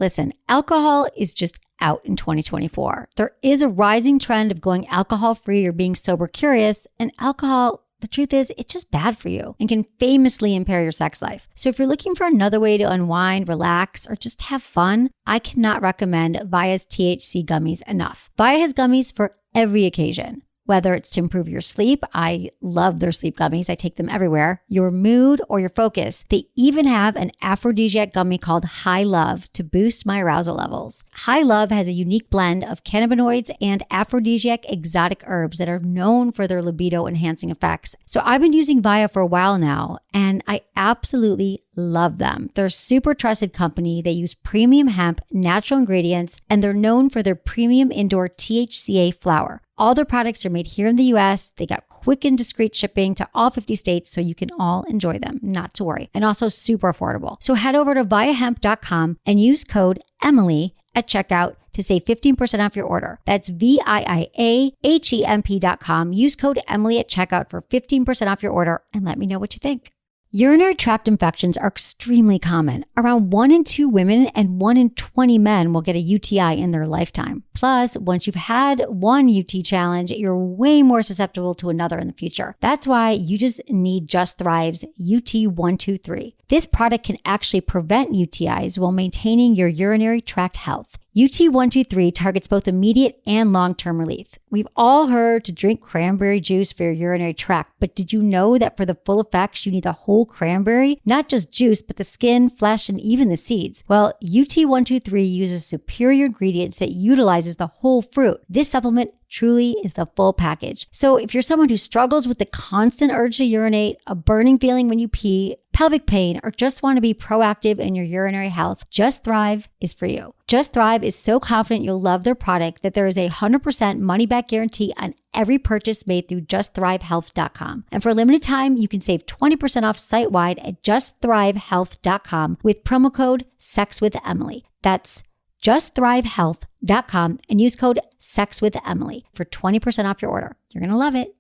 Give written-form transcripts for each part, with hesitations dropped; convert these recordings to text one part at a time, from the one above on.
Listen, alcohol is just out in 2024. There is a rising trend of going alcohol-free or being sober curious, and alcohol, the truth is, it's just bad for you and can famously impair your sex life. So if you're looking for another way to unwind, relax, or just have fun, I cannot recommend Via's THC gummies enough. Via has gummies for every occasion. Whether it's to improve your sleep, I love their sleep gummies. I take them everywhere. Your mood or your focus. They even have an aphrodisiac gummy called High Love to boost my arousal levels. High Love has a unique blend of cannabinoids and aphrodisiac exotic herbs that are known for their libido enhancing effects. So I've been using Via for a while now, and I absolutely love them. They're a super trusted company. They use premium hemp, natural ingredients, and they're known for their premium indoor THCA flower. All their products are made here in the US. They got quick and discreet shipping to all 50 states, so you can all enjoy them, not to worry. And also super affordable. So head over to viahemp.com and use code Emily at checkout to save 15% off your order. That's VIIAHEMP.com. Use code Emily at checkout for 15% off your order and let me know what you think. Urinary tract infections are extremely common. Around 1 in 2 women and 1 in 20 men will get a UTI in their lifetime. Plus, once you've had one UT challenge, you're way more susceptible to another in the future. That's why you just need Just Thrive's UT123. This product can actually prevent UTIs while maintaining your urinary tract health. UT123 targets both immediate and long-term relief. We've all heard to drink cranberry juice for your urinary tract, but did you know that for the full effects, you need the whole cranberry? Not just juice, but the skin, flesh, and even the seeds. Well, UT123 uses superior ingredients that utilizes the whole fruit. This supplement truly is the full package. So if you're someone who struggles with the constant urge to urinate, a burning feeling when you pee, pelvic pain, or just want to be proactive in your urinary health, Just Thrive is for you. Just Thrive is so confident you'll love their product that there is a 100% money-back guarantee on every purchase made through justthrivehealth.com. And for a limited time, you can save 20% off site-wide at justthrivehealth.com with promo code SEXWithEmily. That's justthrivehealth.com and use code SEXWithEmily for 20% off your order. You're going to love it.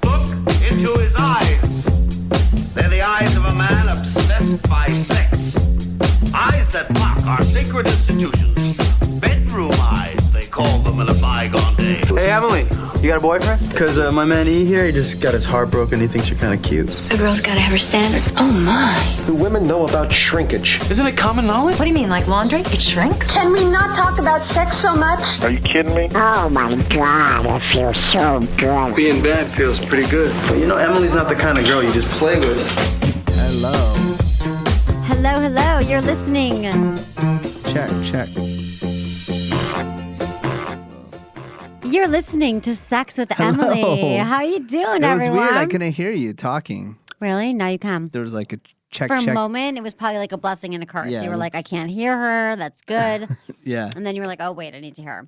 Look into his eyes. They're the eyes of a man obsessed by sex. Eyes that mock our sacred institutions. Bedroom eyes, they call them in a bygone day. Hey, Emily, you got a boyfriend? Because my man E here, he just got his heart broken. He thinks you're kind of cute. A girl's gotta have her standards. Oh my. Do women know about shrinkage? Isn't it common knowledge? What do you mean, like laundry? It shrinks? Can we not talk about sex so much? Are you kidding me? Oh my God, I feel so good. Being bad feels pretty good. But you know, Emily's not the kind of girl you just play with. Hello. Hello, hello. You're listening. Check. You're listening to Sex with Hello. Emily. How you doing, everyone? It was weird. I couldn't hear you talking. Really? Now you can. There was like a check. For a moment, it was probably like a blessing and a curse. Yeah, you were like, I can't hear her. That's good. Yeah. And then you were like, oh, wait, I need to hear her.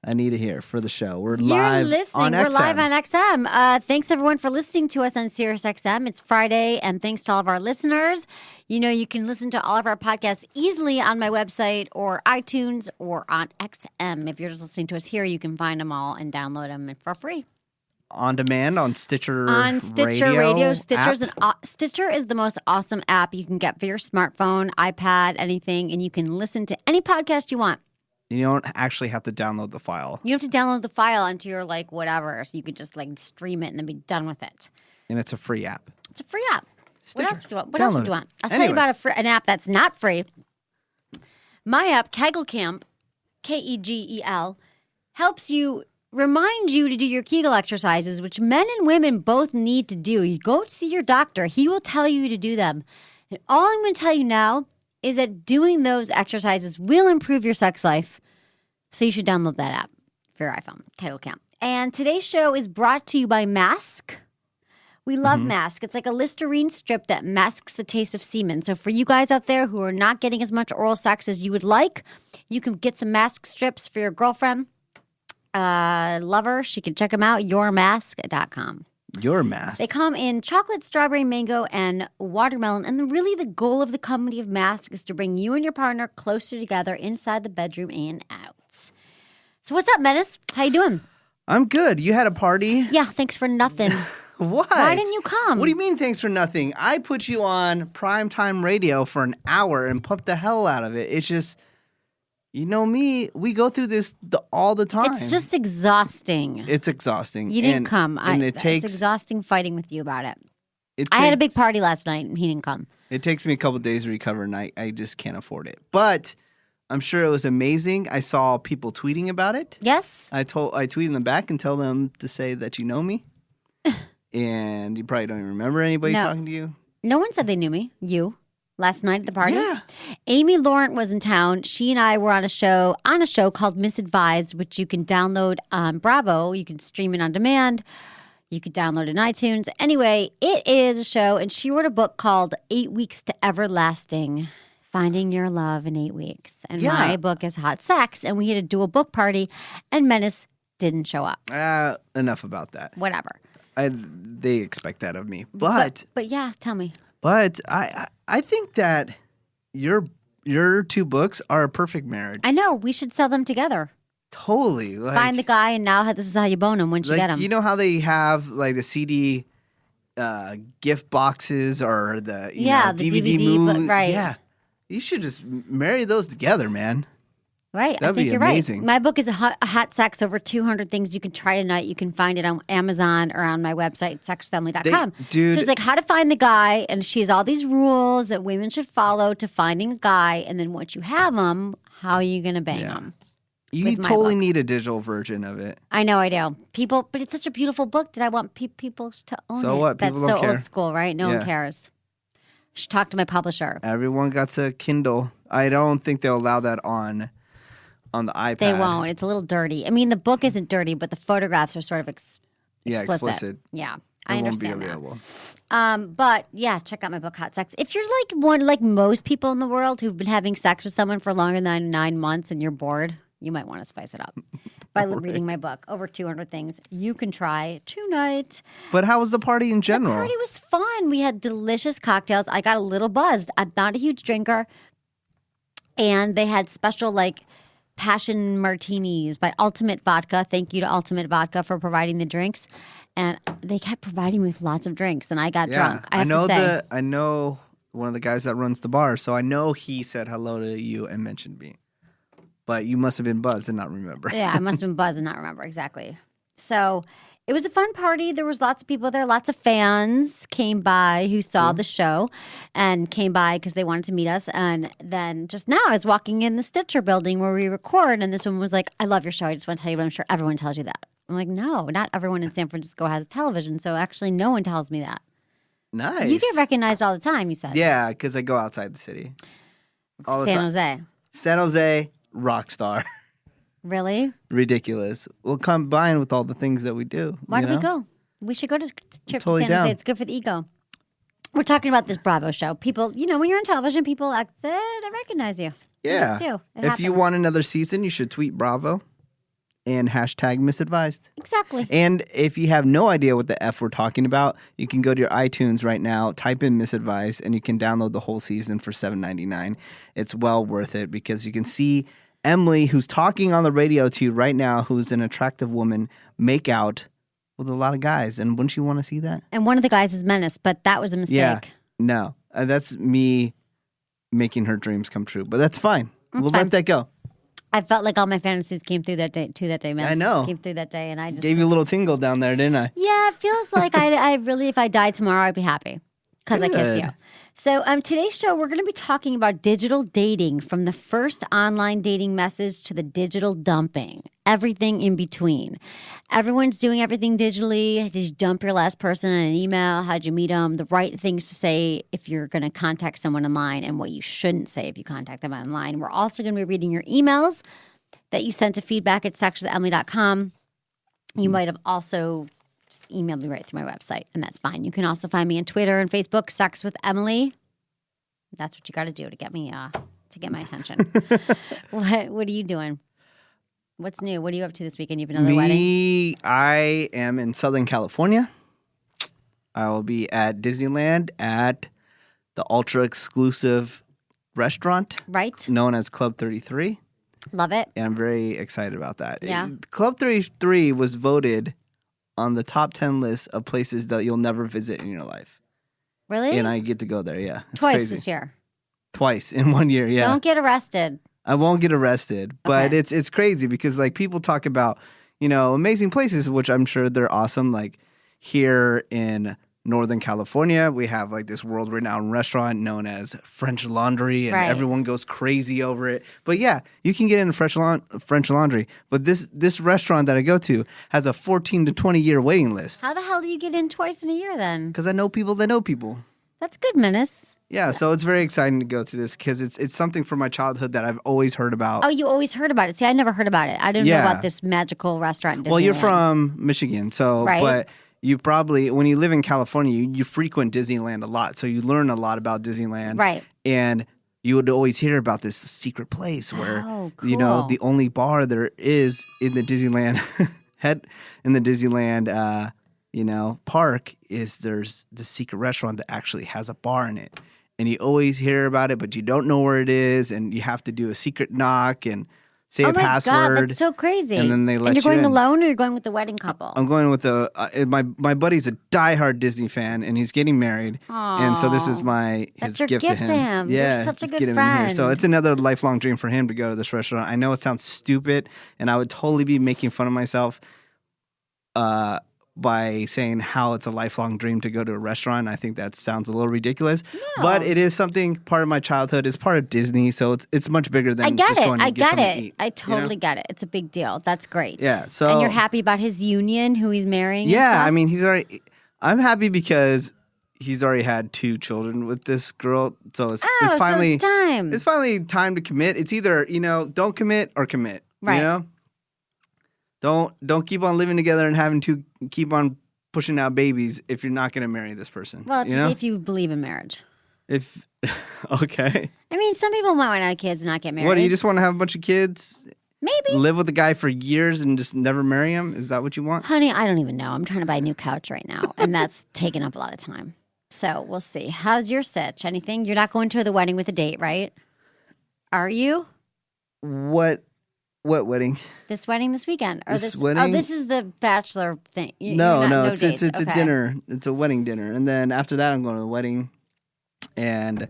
I need to hear for the show. We're You're live listening. on We're XM. live on XM. Thanks, everyone, for listening to us on Sirius XM. It's Friday, and thanks to all of our listeners. You know, you can listen to all of our podcasts easily on my website or iTunes or on XM. If you're just listening to us here, you can find them all and download them for free. On demand on Stitcher On Stitcher Radio. app? Stitcher is the most awesome app you can get for your smartphone, iPad, anything, and you can listen to any podcast you want. You don't actually have to download the file. You don't have to download the file onto your like whatever, so you could just like stream it and then be done with it. And it's a free app. It's a free app. Stitcher. What else would you want? What else would you want? I'll tell you Anyways. about an app that's not free. My app, Kegel Camp, Kegel, helps you, remind you to do your Kegel exercises, which men and women both need to do. You go see your doctor. He will tell you to do them. And all I'm going to tell you now is that doing those exercises will improve your sex life. So you should download that app for your iPhone, Kegel Camp. And today's show is brought to you by Mask. We love Mask. It's like a Listerine strip that masks the taste of semen. So for you guys out there who are not getting as much oral sex as you would like, you can get some Mask strips for your girlfriend, lover. She can check them out, yourmask.com. Your mask. They come in chocolate, strawberry, mango, and watermelon. And really the goal of the company of Mask is to bring you and your partner closer together inside the bedroom and out. So what's up, Menace? How you doing? I'm good. You had a party? Yeah, thanks for nothing. What? Why didn't you come? What do you mean thanks for nothing? I put you on primetime radio for an hour and pumped the hell out of it. It's just, you know me, we go through this all the time. It's just exhausting. It's exhausting. You didn't come. And it takes... It's exhausting fighting with you about it. It I had a big party last night and he didn't come. It takes me a couple days to recover and I just can't afford it. But I'm sure it was amazing. I saw people tweeting about it. Yes. I tweeted them back and tell them to say that you know me. And you probably don't even remember anybody talking to you. No one said they knew me. You. Last night at the party. Yeah. Amy Laurent was in town. She and I were on a show called Misadvised, which you can download on Bravo. You can stream it on demand. You could download it on iTunes. Anyway, it is a show, and she wrote a book called 8 Weeks to Everlasting, Finding Your Love in 8 Weeks. And my book is Hot Sex, and we had to do a book party, and Menace didn't show up. Enough about that. Whatever. They expect that of me. But yeah, tell me. But I think that your two books are a perfect marriage. I know. We should sell them together. Totally. Find the guy, and now this is how you bone him once you get him. You know how they have like the CD gift boxes or the the DVD movie? right. Yeah. You should just marry those together, man. Right. That'd I think be you're amazing. right. My book is a hot sex, over 200 things you can try tonight. You can find it on Amazon or on my website, sexfamily.com. Dude. So it's like how to find the guy, and she has all these rules that women should follow to finding a guy. And then once you have him, how are you going to bang him? You totally need a digital version of it. I know I do. People, but it's such a beautiful book that I want people to own it. So what? People That's don't so care. old school, right? No one cares. Should talk to my publisher. Everyone got a Kindle. I don't think they'll allow that on the iPad. They won't. It's a little dirty. I mean, the book isn't dirty, but the photographs are sort of explicit. Yeah, I understand won't be available. that. But yeah, check out my book, Hot Sex. If you're like most people in the world who've been having sex with someone for longer than 9 months and you're bored, you might want to spice it up by reading my book. Over 200 things you can try tonight. But how was the party in general? The party was fun. We had delicious cocktails. I got a little buzzed. I'm not a huge drinker. And they had special passion martinis by Ultimate Vodka. Thank you to Ultimate Vodka for providing the drinks. And they kept providing me with lots of drinks, and I got drunk. I have to say. I know one of the guys that runs the bar, so I know he said hello to you and mentioned me. But you must have been buzzed and not remember. Yeah, I must have been buzzed and not remember exactly. So it was a fun party. There was lots of people there. Lots of fans came by who saw the show and came by because they wanted to meet us. And then just now I was walking in the Stitcher building where we record, and this woman was like, I love your show. I just want to tell you, but I'm sure everyone tells you that. I'm like, no, not everyone in San Francisco has television, so actually no one tells me that. Nice. You get recognized all the time, you said. Yeah, because I go outside the city. All the San time. Jose. San Jose, rock star. Really? Ridiculous. We'll combine with all the things that we do. Why do we go? We should go to trip Totally to San Jose. down. It's good for the ego. We're talking about this Bravo show. People, when you're on television, people act, they recognize you. Yeah. They just do. It If you happens. want another season, you should tweet Bravo and hashtag misadvised. Exactly. And if you have no idea what the F we're talking about, you can go to your iTunes right now, type in misadvised, and you can download the whole season for $7.99. It's well worth it because you can see Emily, who's talking on the radio to you right now, who's an attractive woman, make out with a lot of guys. And wouldn't you want to see that? And one of the guys is Menace, but that was a mistake. Yeah. No. That's me making her dreams come true. But that's fine. We'll fine. let that go. I felt like all my fantasies came through that day, Menace. I know. Came through that day, and I just Gave you a little tingle down there, didn't I? Yeah, it feels like I really, if I died tomorrow, I'd be happy because I kissed you. Good. So today's show, we're going to be talking about digital dating, from the first online dating message to the digital dumping, everything in between. Everyone's doing everything digitally. Did you dump your last person in an email? How'd you meet them? The right things to say if you're going to contact someone online, and what you shouldn't say if you contact them online. We're also going to be reading your emails that you sent to feedback@sexwithemily.com. You might have also just emailed me right through my website, and that's fine. You can also find me on Twitter and Facebook, Sex with Emily. That's what you got to do to get me to get my attention. What are you doing? What's new? What are you up to this weekend? You have another wedding? I am in Southern California. I will be at Disneyland at the ultra exclusive restaurant, Right? known as Club 33. Love it. And I'm very excited about that. Yeah. Club 33 was voted on the top 10 list of places that you'll never visit in your life. Really? And I get to go there, yeah. It's Twice crazy. this year. Twice in 1 year, yeah. Don't get arrested. I won't get arrested, but Okay. it's crazy because like people talk about, amazing places, which I'm sure they're awesome. Like here in Northern California, we have like this world-renowned restaurant known as French Laundry, and Right. everyone goes crazy over it. But yeah, you can get into French Laundry. But this restaurant that I go to has a 14 to 20 year waiting list How the hell do you get in twice in a year then? because I know people that know people. That's good, Menace. Yeah, so it's very exciting to go to this because it's something from my childhood that I've always heard about. Oh, you always heard about it. See, I never heard about it. I didn't know Yeah. about this magical restaurant in Well, you're Disneyland. from Michigan, so Right. but you probably when you live in California, you frequent Disneyland a lot, so you learn a lot about Disneyland. Right. And you would always hear about this secret place where Oh, the cool. only bar there is in the Disneyland park is there's the secret restaurant that actually has a bar in it. And you always hear about it, but you don't know where it is, and you have to do a secret knock and say Oh a my password. God, that's so crazy. and then they let And you're you going in. alone or you're going with the wedding couple? I'm going with my buddy's a diehard Disney fan, and he's getting married, and so this is his That's your gift gift to him. You're Yeah, such a just good get him in here. friend. So it's another lifelong dream for him to go to this restaurant. I know it sounds stupid, and I would totally be making fun of myself by saying how it's a lifelong dream to go to a restaurant. I think that sounds a little ridiculous, but it is something part of my childhood. It's part of Disney, so it's much bigger than I get just it. going to I get get something it. to eat. I totally get it. It's a big deal. That's great. Yeah, so and you're happy about his union, who he's marrying? and Yeah, stuff? I mean, I'm happy because he's already had 2 children with this girl, so it's finally so it's time. It's finally time to commit. It's either don't commit or commit. Right. Don't keep on living together and having to keep on pushing out babies if you're not going to marry this person. Well, if you believe in marriage. If okay, I mean, some people might want to have kids and not get married. what do you just want to have a bunch of kids? Maybe. Live with a guy for years and just never marry him? Is that what you want? Honey, I don't even know. I'm trying to buy a new couch right now, and that's taking up a lot of time. So we'll see. How's your sitch? Anything? You're not going to the wedding with a date, right? Are you? What wedding? This wedding this weekend? Or This Oh, wedding? this is the bachelor thing. No, it's dates. a Okay. dinner. It's a wedding dinner, and then after that, I'm going to the wedding. And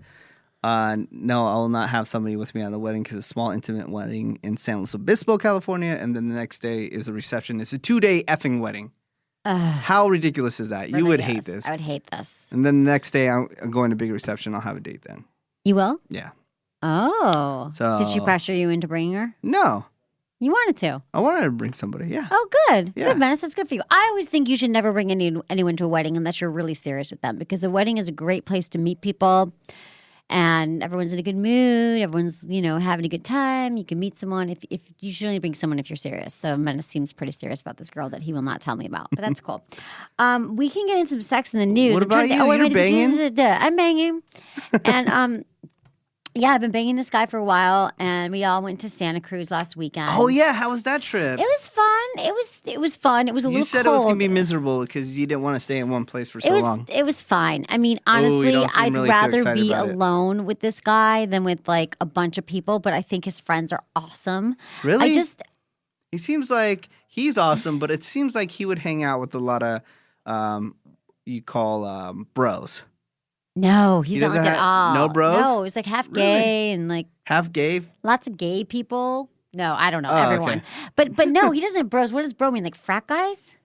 no, I will not have somebody with me on the wedding because it's a small, intimate wedding in San Luis Obispo, California. And then the next day is a reception. It's a 2-day effing wedding. How ridiculous is that? You would hate this. I would hate this. And then the next day, I'm going to big reception. I'll have a date then. You will? Yeah. Oh. So Did she pressure you into bringing her? No, You wanted to. I wanted to bring somebody. Yeah. Oh, good. Yeah. Good, Venice. That's good for you. I always think you should never bring anyone to a wedding unless you're really serious with them, because a wedding is a great place to meet people and everyone's in a good mood. Everyone's, having a good time. You can meet someone. If you should only bring someone if you're serious. So Menace seems pretty serious about this girl that he will not tell me about, but that's cool. We can get into some sex in the news. What about you? You're banging? I'm banging. And, yeah, I've been banging this guy for a while, and we all went to Santa Cruz last weekend. Oh yeah, how was that trip? It was fun. It was fun. It was a little You said cold. it was gonna be miserable because you didn't want to stay in one place for so long. It was fine. I mean, you honestly, don't seem I'd really too rather excited be about it. alone with this guy than with like a bunch of people. But I think his friends are awesome. Really? He seems like he's awesome, but it seems like he would hang out with a lot of you call bros. No, he's He not like doesn't at all. no bros? No, he's like half gay and like Half gay. lots of gay people. No, I don't know Oh, everyone. okay. But no, he doesn't have bros. What does bro mean? Like frat guys?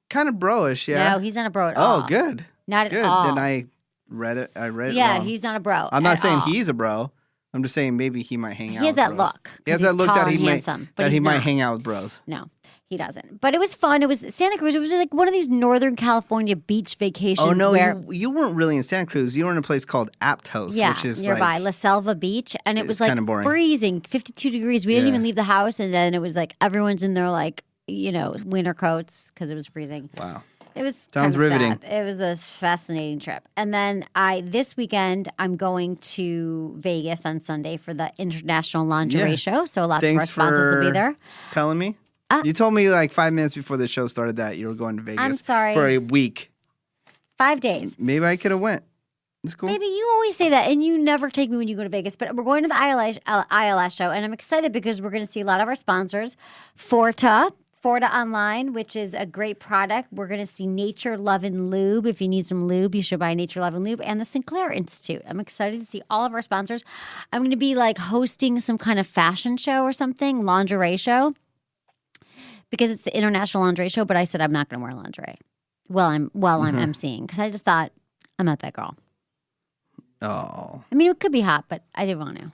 Kind of bro-ish, yeah. No, he's not a bro at all. Oh, good. Not Good. at all. Then I read it Yeah, wrong. he's not a bro. I'm not at saying all. he's a bro. I'm just saying maybe he might hang out He has with that bros. look. He has 'cause that he's look tall that he and might handsome, but that he he's might not. hang out with bros. No, he doesn't. But it was fun. It was Santa Cruz. It was like one of these Northern California beach vacations Oh no, where you weren't really in Santa Cruz. You were in a place called Aptos, yeah, which is nearby like, La Selva Beach, and it it's was like kinda boring. freezing, 52 degrees. We didn't Yeah. even leave the house, and then it was like everyone's in their like winter coats because it was freezing. wow. It was Sounds kinda riveting. sad. It was a fascinating trip. And then this weekend I'm going to Vegas on Sunday for the International Lingerie Yeah. Show. So lots of our Thanks sponsors will be for there. Telling me? You told me like 5 minutes before the show started that you were going to Vegas. I'm sorry. For a week. 5 days. Maybe I could have went. It's cool. Maybe you always say that, and you never take me when you go to Vegas. But we're going to the ILS show, and I'm excited because we're going to see a lot of our sponsors. Sephora online, which is a great product. We're going to see Nature Love and Lube. If you need some lube, you should buy Nature Love and Lube, and the Sinclair Institute. I'm excited to see all of our sponsors. I'm going to be like hosting some kind of fashion show or something, lingerie show, because it's the International Lingerie Show. But I said I'm not going to wear lingerie while I'm emceeing, because I just thought I'm not that girl. Oh. I mean, it could be hot, but I didn't want to.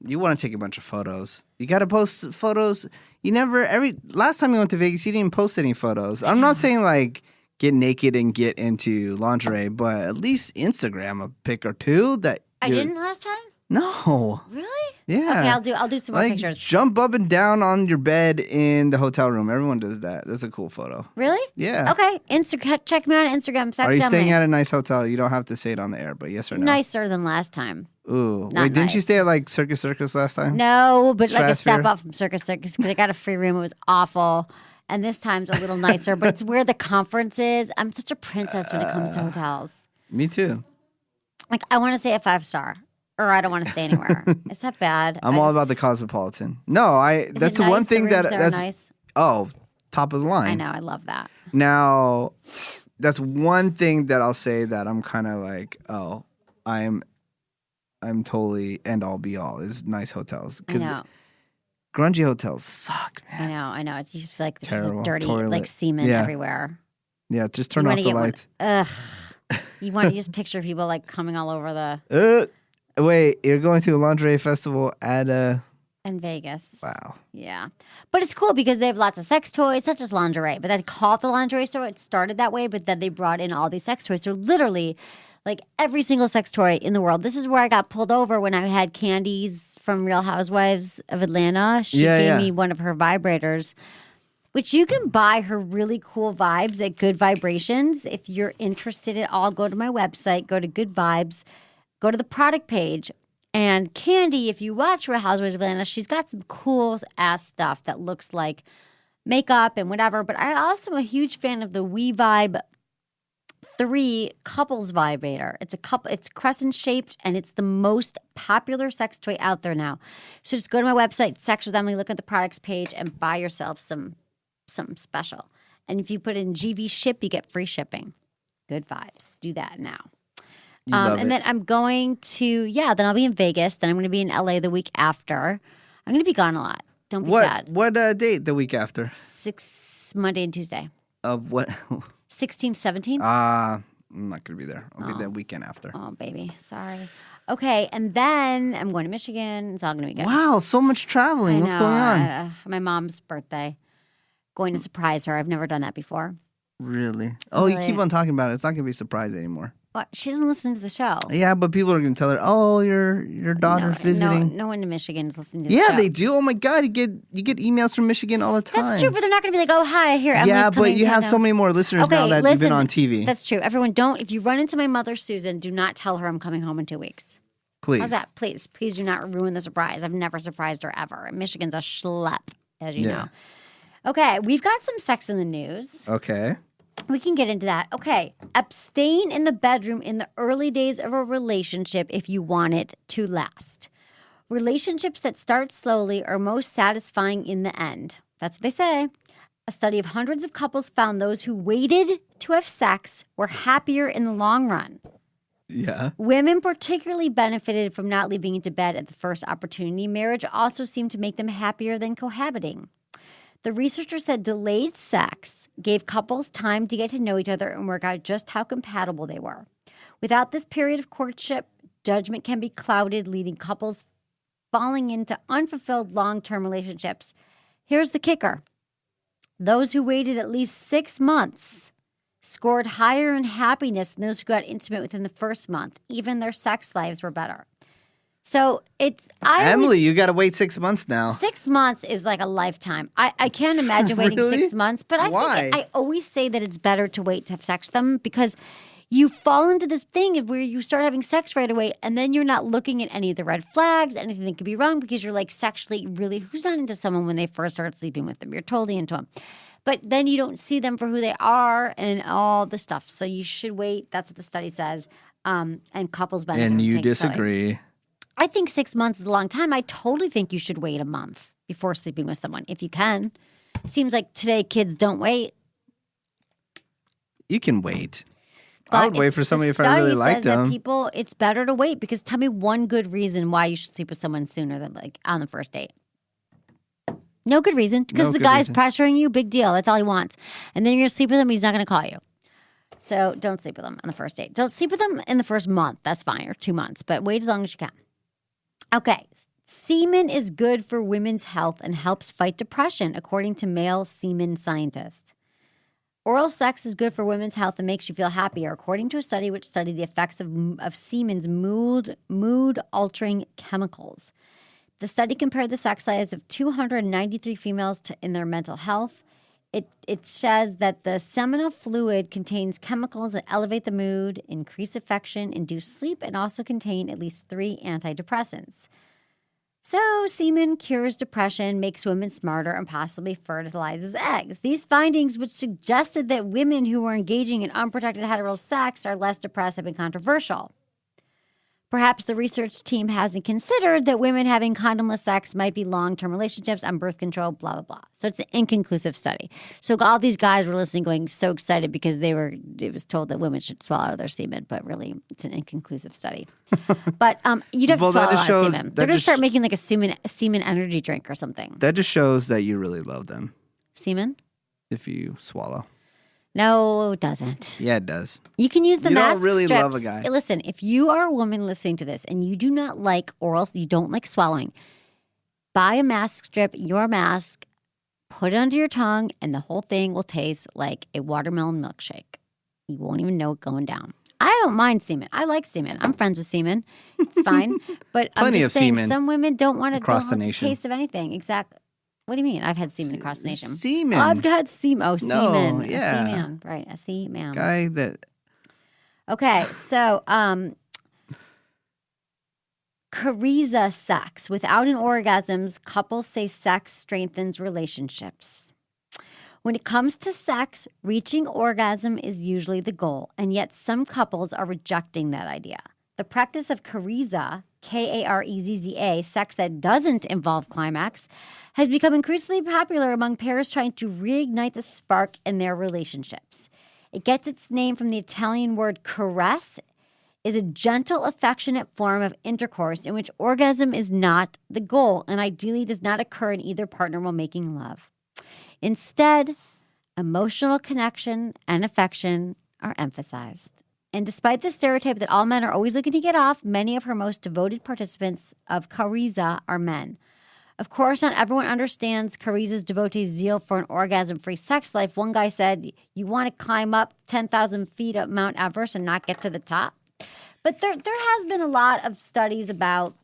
You want to take a bunch of photos. You got to post photos. Last time you went to Vegas, you didn't post any photos. I'm not saying like get naked and get into lingerie, but at least Instagram a pic or two that I didn't last time? No. Really? Yeah. Okay, I'll do some more pictures. Jump up and down on your bed in the hotel room. Everyone does that. That's a cool photo. Really? Yeah. Okay. Check me out on Instagram. Sex Are you Emily. staying at a nice hotel? You don't have to say it on the air, but yes or no? Nicer than last time. Ooh. Not Wait, didn't you nice. stay at like Circus last time? No, but like a step Stratosphere? up from Circus because I got a free room. It was awful. And this time's a little nicer, but it's where the conference is. I'm such a princess when it comes to hotels. Me too. Like, I want to stay a 5-star, or I don't want to stay anywhere. It's not bad. I'm all about the Cosmopolitan. No, that's the one thing that's nice. Oh, top of the line. I know. I love that. Now, that's one thing that I'll say that I'm kind of like, oh, I'm totally end all be all is nice hotels. I know. Grungy hotels suck, man. I know. You just feel like there's Terrible. just dirty, Toilet. like semen Yeah. everywhere. Yeah, just turn You off wanna the get one- lights. Ugh. You want to just picture people like coming all over the Wait, you're going to a lingerie festival at a... in Vegas. Wow. Yeah. But it's cool because they have lots of sex toys, not just lingerie, but they call it the lingerie store. It started that way, but then they brought in all these sex toys. So literally, like every single sex toy in the world. This is where I got pulled over when I had Candi's from Real Housewives of Atlanta. She gave me one of her vibrators, which you can buy her really cool vibes at Good Vibrations. If you're interested at all, go to my website, go to Good Vibes, go to the product page. And Candy, if you watch Real Housewives of Atlanta, she's got some cool ass stuff that looks like makeup and whatever. But I also am a huge fan of the We Vibe 3 couples vibrator. It's crescent shaped, and it's the most popular sex toy out there now. So just go to my website, Sex with Emily, look at the products page, and buy yourself something special. And if you put in GV ship, you get free shipping. Good vibes. Do that now. And then I'm going to, then I'll be in Vegas. Then I'm going to be in LA the week after. I'm going to be gone a lot. Don't be sad. What date the week after? Monday and Tuesday. Of what? 16th, 17th? I'm not going to be there. I'll be there weekend after. Oh, baby. Sorry. Okay. And then I'm going to Michigan. It's all going to be good. Wow, so much traveling. What's going on? My mom's birthday. Going to surprise her. I've never done that before. Really? Oh, you Really? keep on talking about it. It's not going to be a surprise anymore. What? She doesn't listen to the show. Yeah, but people are going to tell her, "Oh, your daughter's visiting." No one in Michigan is listening to the Yeah, show. they do. Oh my God, you get emails from Michigan all the time. That's true, but they're not going to be like, "Oh, hi, here, Emily's Yeah, coming but you to have town." so many more listeners now that you've been on TV. That's true. Everyone, if you run into my mother, Susan, do not tell her I'm coming home in 2 weeks. Please. How's that? Please do not ruin the surprise. I've never surprised her ever. Michigan's a schlep, as you know. Okay, we've got some sex in the news. Okay. We can get into that. Okay. Abstain in the bedroom in the early days of a relationship if you want it to last. Relationships that start slowly are most satisfying in the end. That's what they say. A study of hundreds of couples found those who waited to have sex were happier in the long run. Yeah. Women particularly benefited from not leaving into bed at the first opportunity. Marriage also seemed to make them happier than cohabiting. The researchers said delayed sex gave couples time to get to know each other and work out just how compatible they were. Without this period of courtship, judgment can be clouded, leading couples falling into unfulfilled long-term relationships. Here's the kicker. Those who waited at least 6 months scored higher in happiness than those who got intimate within the first month. Even their sex lives were better. So Emily, you got to wait 6 months now. 6 months is like a lifetime. I can't imagine waiting Really? 6 months, but Why? I always say that it's better to wait to have sex with them because you fall into this thing where you start having sex right away and then you're not looking at any of the red flags, anything that could be wrong because you're like sexually really, who's not into someone when they first start sleeping with them? You're totally into them. But then you don't see them for who they are and all the stuff. So you should wait. That's what the study says. And couples benefit. And from you taking it slowly. disagree. I think 6 months is a long time. I totally think you should wait a month before sleeping with someone if you can. Seems like today kids don't wait. You can wait. But I would wait for somebody if I really liked them. That people, it's better to wait because tell me one good reason why you should sleep with someone sooner than like on the first date. No good reason because No the good guy's reason. pressuring you. Big deal. That's all he wants. And then you're going to sleep with him. He's not going to call you. So don't sleep with them on the first date. Don't sleep with them in the first month. That's fine. Or 2 months. But wait as long as you can. Okay. Semen is good for women's health and helps fight depression, according to male semen scientist. Oral sex is good for women's health and makes you feel happier, according to a study which studied the effects of semen's mood-altering chemicals. The study compared the sex lives of 293 females in their mental health. It says that the seminal fluid contains chemicals that elevate the mood, increase affection, induce sleep, and also contain at least 3 antidepressants. So semen cures depression, makes women smarter, and possibly fertilizes eggs. These findings, which suggested that women who were engaging in unprotected hetero sex are less depressed, have been controversial. Perhaps the research team hasn't considered that women having condomless sex might be long-term relationships on birth control, blah, blah, blah. So it's an inconclusive study. So all these guys were listening going so excited because it was told that women should swallow their semen, but really it's an inconclusive study. But you'd have to swallow a lot of semen. They're going to start making like a semen energy drink or something. That just shows that you really love them Semen? if you swallow. No, it doesn't. Yeah, it does. You can use the You don't mask really strips. love a guy. Hey, listen, if you are a woman listening to this and you do not like oral, you don't like swallowing, buy a mask strip, your mask, put it under your tongue, and the whole thing will taste like a watermelon milkshake. You won't even know it going down. I don't mind semen. I like semen. I'm friends with semen. It's fine. But I'm Plenty just of saying semen some women don't want to across the have the nation. taste of anything. Exactly. What do you mean? I've had semen across the nation. Semen. I've had semen. Oh, semen. Yeah. A semen. Right. A semen. Guy that. Okay. So, Cariza sex. Without an orgasms, couples say sex strengthens relationships. When it comes to sex, reaching orgasm is usually the goal, and yet some couples are rejecting that idea. The practice of Cariza, Karezza, sex that doesn't involve climax, has become increasingly popular among pairs trying to reignite the spark in their relationships. It gets its name from the Italian word caress, is a gentle, affectionate form of intercourse in which orgasm is not the goal and ideally does not occur in either partner while making love. Instead, emotional connection and affection are emphasized. And despite the stereotype that all men are always looking to get off, many of her most devoted participants of Cariza are men. Of course, not everyone understands Cariza's devotee's zeal for an orgasm-free sex life. One guy said, you want to climb up 10,000 feet up Mount Everest and not get to the top? But there has been a lot of studies about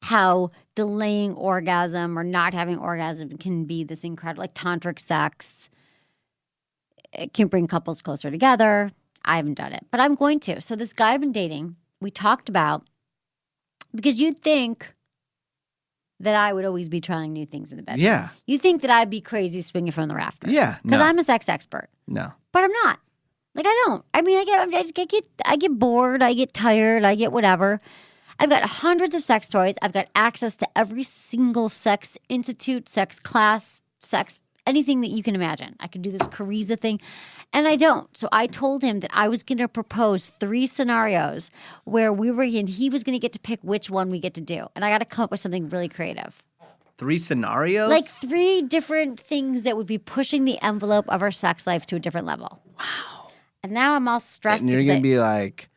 how delaying orgasm or not having orgasm can be this incredible, like tantric sex. It can bring couples closer together. I haven't done it, but I'm going to. So this guy I've been dating, we talked about, because you'd think that I would always be trying new things in the bedroom. Yeah. You think that I'd be crazy swinging from the rafters. Yeah. Because No. I'm a sex expert. No. But I'm not. Like, I don't. I mean, I get bored. I get tired. I get whatever. I've got hundreds of sex toys. I've got access to every single sex institute, sex class, sex, anything that you can imagine. I could do this Cariza thing, and I don't. So I told him that I was going to propose 3 scenarios where and he was going to get to pick which one we get to do. And I got to come up with something really creative. 3 scenarios? Like 3 different things that would be pushing the envelope of our sex life to a different level. Wow. And now I'm all stressed. And you're going to be like,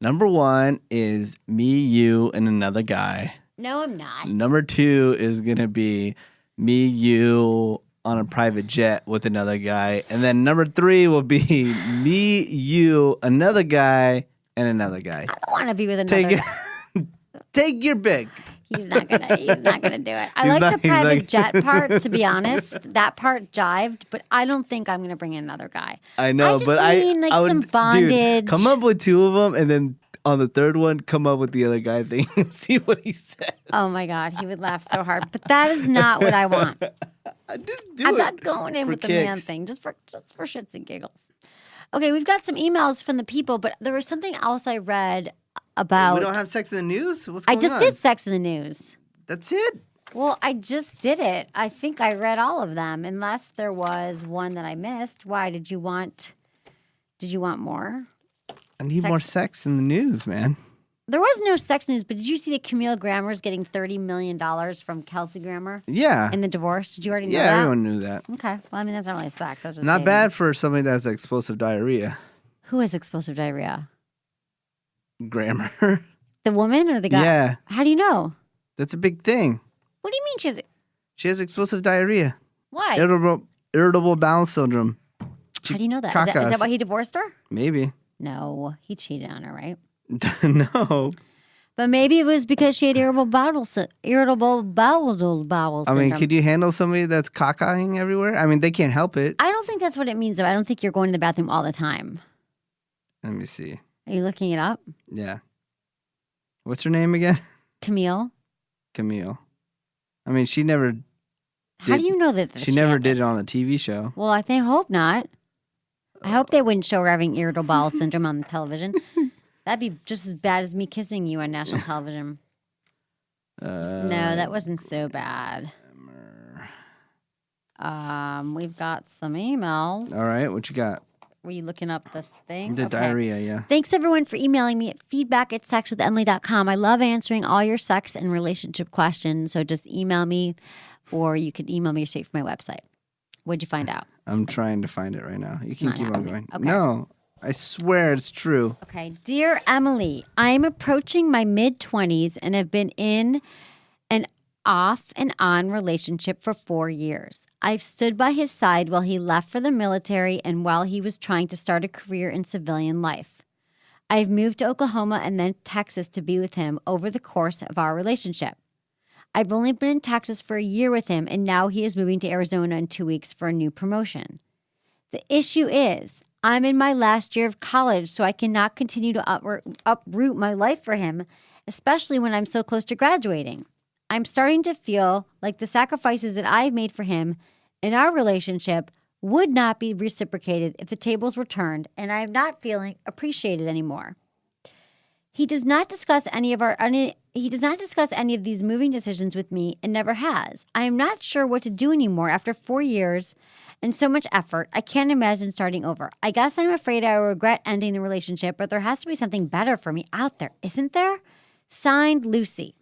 number 1 is me, you, and another guy. No, I'm not. Number 2 is going to be me, you on a private jet with another guy. And then number 3 will be me, you, another guy, and another guy. I don't want to be with another guy. Take your pick. He's not gonna do it. I like the private jet part, to be honest. That part jived, but I don't think I'm gonna bring in another guy. I know, but I mean, like, some bondage. Dude, come up with 2 of them, and then on the 3rd one, come up with the other guy thing and see what he says. Oh my God, he would laugh so hard. But that is not what I want. Just do I'm it. not going in for with the man kicks. thing, just for shits and giggles. Okay, we've got some emails from the people, but there was something else I read about. We don't have sex in the news? What's going I on? just did sex in the news. That's it? Well, I just did it. I think I read all of them, unless there was one that I missed. Why did you want more? I need more sex in the news, man. There was no sex news, but did you see that Camille Grammer's getting $30 million from Kelsey Grammer? Yeah. In the divorce? Did you already know that? Yeah, everyone knew that. Okay. Well, I mean, that's not really sex. That's just Not dating. bad for somebody that has explosive diarrhea. Who has explosive diarrhea? Grammar. The woman or the guy? Yeah. How do you know? That's a big thing. What do you mean She has explosive diarrhea. Why? Irritable bowel syndrome. How do you know that? Is that why he divorced her? Maybe. No, he cheated on her, right? No. But maybe it was because she had irritable bowel syndrome. I mean, could you handle somebody that's cacaing everywhere? I mean, they can't help it. I don't think that's what it means, though. I don't think you're going to the bathroom all the time. Let me see. Are you looking it up? Yeah. What's her name again? Camille? Camille. I mean, she never did. How do you know that? She never did it on the TV show. Well, I hope not. I hope they wouldn't show her having irritable bowel syndrome on the television. That'd be just as bad as me kissing you on national television. No, that wasn't so bad. We've got some emails. All right, what you got? Were you looking up this thing? The diarrhea, yeah. Thanks, everyone, for emailing me at feedback@sexwithemily.com. I love answering all your sex and relationship questions, so just email me, or you can email me straight from my website. What'd you find out? I'm trying to find it right now. You can keep on going. Okay. No, I swear it's true. Okay. Dear Emily, I am approaching my mid-20s and have been in an off and on relationship for 4 years. I've stood by his side while he left for the military and while he was trying to start a career in civilian life. I've moved to Oklahoma and then Texas to be with him over the course of our relationship. I've only been in Texas for a year with him, and now he is moving to Arizona in 2 weeks for a new promotion. The issue is, I'm in my last year of college, so I cannot continue to uproot my life for him, especially when I'm so close to graduating. I'm starting to feel like the sacrifices that I've made for him in our relationship would not be reciprocated if the tables were turned, and I am not feeling appreciated anymore. He does not discuss any of these moving decisions with me and never has. I am not sure what to do anymore after 4 years and so much effort. I can't imagine starting over. I guess I'm afraid I will regret ending the relationship, but there has to be something better for me out there, isn't there? Signed, Lucy.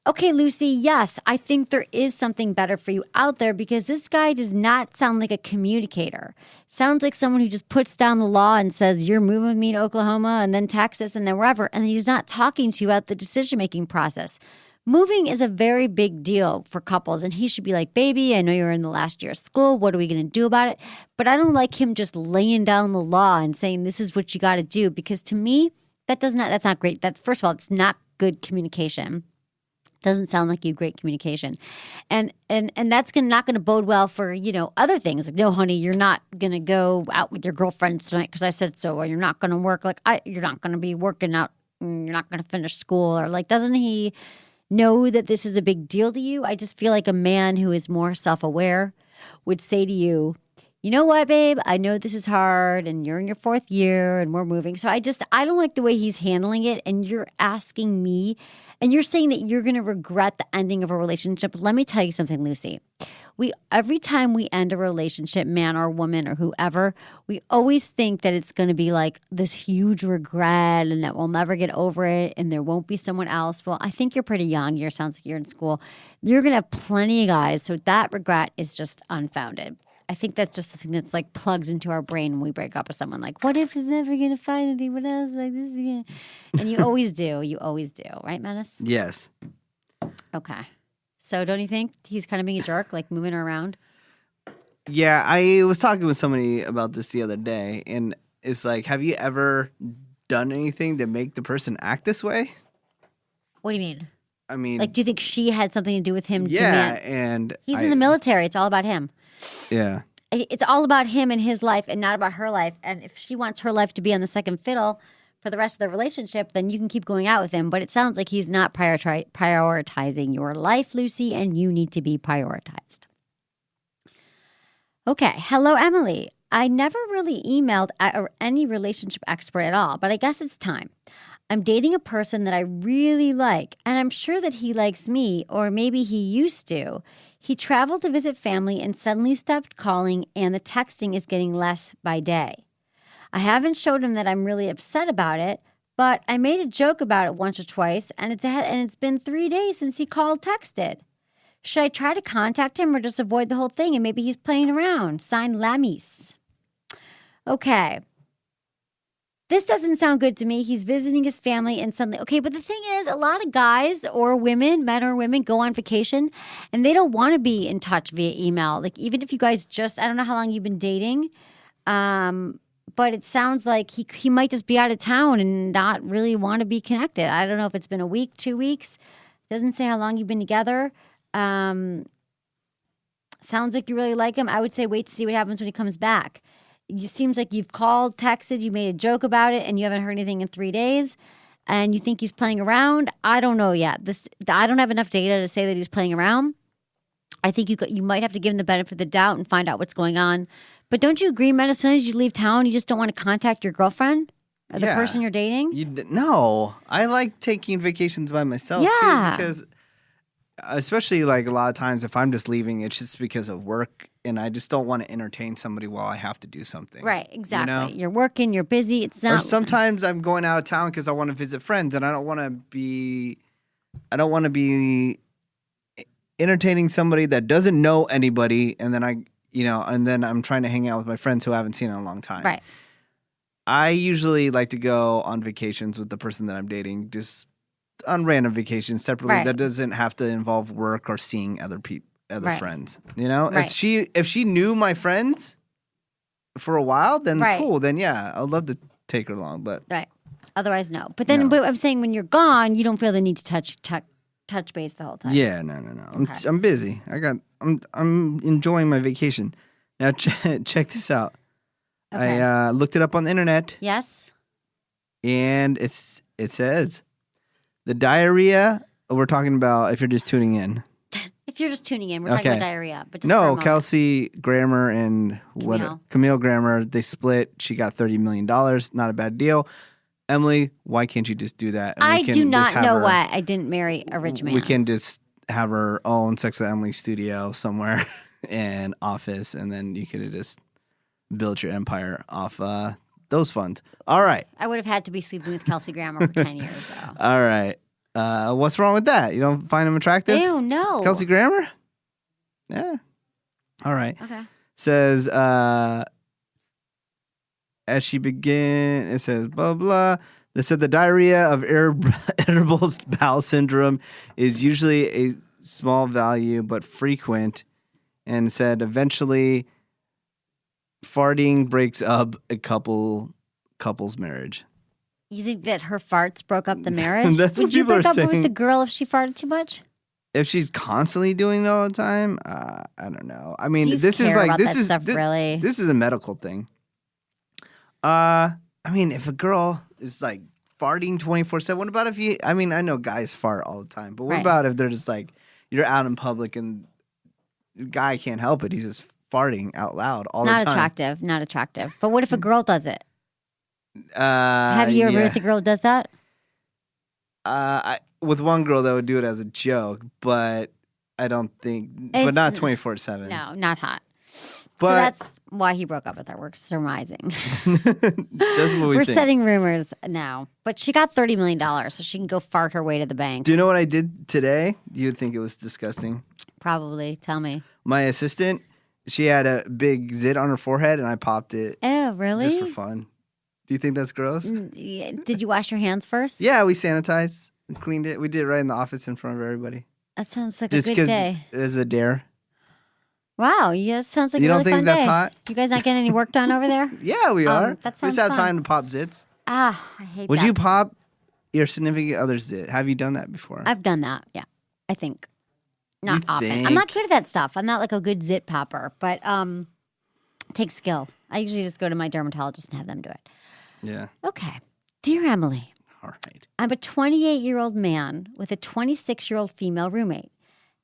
Okay, Lucy, yes, I think there is something better for you out there because this guy does not sound like a communicator. Sounds like someone who just puts down the law and says, you're moving with me to Oklahoma and then Texas and then wherever, and he's not talking to you about the decision-making process. Moving is a very big deal for couples, and he should be like, baby, I know you're in the last year of school. What are we going to do about it? But I don't like him just laying down the law and saying, this is what you got to do, because to me, that's not great. That, first of all, it's not good communication. Doesn't sound like you have great communication. And that's not going to bode well for, other things. Like, no, honey, you're not going to go out with your girlfriends tonight because I said so, or you're not going to work. You're not going to be working out. You're not going to finish school. Or doesn't he know that this is a big deal to you? I just feel like a man who is more self-aware would say to you, you know what, babe? I know this is hard and you're in your 4th year and we're moving. So I don't like the way he's handling it. And you're asking me, and you're saying that you're going to regret the ending of a relationship. Let me tell you something, Lucy. Every time we end a relationship, man or woman or whoever, we always think that it's going to be like this huge regret and that we'll never get over it and there won't be someone else. Well, I think you're pretty young. Sounds like you're in school. You're going to have plenty of guys. So that regret is just unfounded. I think that's just something that's plugs into our brain when we break up with someone. What if he's never going to find anyone else like this again? And you always do. You always do. Right, Menace? Yes. Okay. So don't you think he's kind of being a jerk, moving her around? Yeah, I was talking with somebody about this the other day, and it's have you ever done anything to make the person act this way? What do you mean? I mean... do you think she had something to do with him? Yeah, and... He's in the military. It's all about him. Yeah. It's all about him and his life and not about her life. And if she wants her life to be on the second fiddle for the rest of the relationship, then you can keep going out with him. But it sounds like he's not prioritizing your life, Lucy, and you need to be prioritized. Okay. Hello, Emily. I never really emailed any relationship expert at all, but I guess it's time. I'm dating a person that I really like, and I'm sure that he likes me, or maybe he used to. He traveled to visit family and suddenly stopped calling, and the texting is getting less by day. I haven't showed him that I'm really upset about it, but I made a joke about it once or twice, and it's been 3 days since he called, texted. Should I try to contact him or just avoid the whole thing and maybe he's playing around? Signed, Lamis. Okay. This doesn't sound good to me. He's visiting his family and suddenly, okay, but the thing is, a lot of guys or women, men or women, go on vacation and they don't want to be in touch via email. Like, even if you guys I don't know how long you've been dating, but it sounds like he might just be out of town and not really want to be connected. I don't know if it's been a week, 2 weeks. Doesn't say how long you've been together. Sounds like you really like him. I would say wait to see what happens when he comes back. It seems like you've called, texted, you made a joke about it, and you haven't heard anything in 3 days, and you think he's playing around. I don't know yet. I don't have enough data to say that he's playing around. I think you might have to give him the benefit of the doubt and find out what's going on. But don't you agree, man, as soon as you leave town, you just don't want to contact your girlfriend or the person you're dating? No. I like taking vacations by myself, too, because especially like a lot of times if I'm just leaving, it's just because of work, and I just don't want to entertain somebody while I have to do something. Right, exactly. You know? You're working, you're busy. It's not. Or sometimes I'm going out of town because I want to visit friends, and I don't want to be entertaining somebody that doesn't know anybody, and then I'm trying to hang out with my friends who I haven't seen in a long time. Right. I usually like to go on vacations with the person that I'm dating, just on random vacations separately. Right. That doesn't have to involve work or seeing other Right. friends. You know, Right. if she knew my friends for a while, then Right. cool. Then yeah, I'd love to take her along. But Right. Otherwise, no. But then No. but I'm saying when you're gone, you don't feel the need to touch base the whole time. yeah, no. Okay. I'm busy. I'm enjoying my vacation. Now check this out. Okay. I looked it up on the internet, Yes. and it says the diarrhea. We're talking about if you're just tuning in. If you're just tuning in, we're talking Okay. about diarrhea. But just for a No, moment. Kelsey Grammer and Camille Grammer, they split. She got $30 million. Not a bad deal. Emily, why can't you just do that? And we I can do just not have know her- why I didn't marry a rich man. We can just have her own Sex with Emily studio somewhere and office, and then you could just build your empire off those funds. All right. I would have had to be sleeping with Kelsey Grammer for 10 years, though. All right. What's wrong with that? You don't find him attractive? Ew, no. Kelsey Grammer? Yeah. All right. Okay. Says, as she began, it says, blah, blah. They said the diarrhea of irritable bowel syndrome is usually a small value but frequent, and said eventually farting breaks up a couple's marriage. You think that her farts broke up the marriage? That's what Would you people are break up with saying. the girl if she farted too much? If she's constantly doing it all the time, I don't know. I mean, Do you this care is like about this that is stuff, this, really? this is a medical thing. I mean, if a girl is like farting 24/7, what about if you? I mean, I know guys fart all the time, but what Right. about if they're just like you're out in public and the guy can't help it? He's just farting out loud all Not the time. attractive. Not attractive. But what if a girl does it? Have you ever yeah. with a girl who does that? With one girl that would do it as a joke, but I don't think, but It's- not 24/7. No, not hot. But- So that's why he broke up with her. We're surmising. That's what we We're think. setting rumors now. But she got $30 million, so she can go fart her way to the bank. Do you know what I did today? You'd think it was disgusting. Probably. Tell me. My assistant, she had a big zit on her forehead, and I popped it Oh, really? just for fun. Do you think that's gross? Yeah. Did you wash your hands first? Yeah, we sanitized and cleaned it. We did it right in the office in front of everybody. That sounds like Just a good day. it was a dare. Wow. Yeah, it sounds like You a don't really think fun that's day. hot? You guys not getting any work done over there? Yeah, we are. that We sounds just have fun. time to pop zits. Ah, I hate Would that. you pop your significant other's zit? Have you done that before? I've done that. Yeah, I think. Not You often. think? I'm not good at that stuff. I'm not like a good zit popper, but it takes skill. I usually just go to my dermatologist and have them do it. Yeah. Okay. Dear Emily, All right. I'm a 28-year-old man with a 26-year-old female roommate.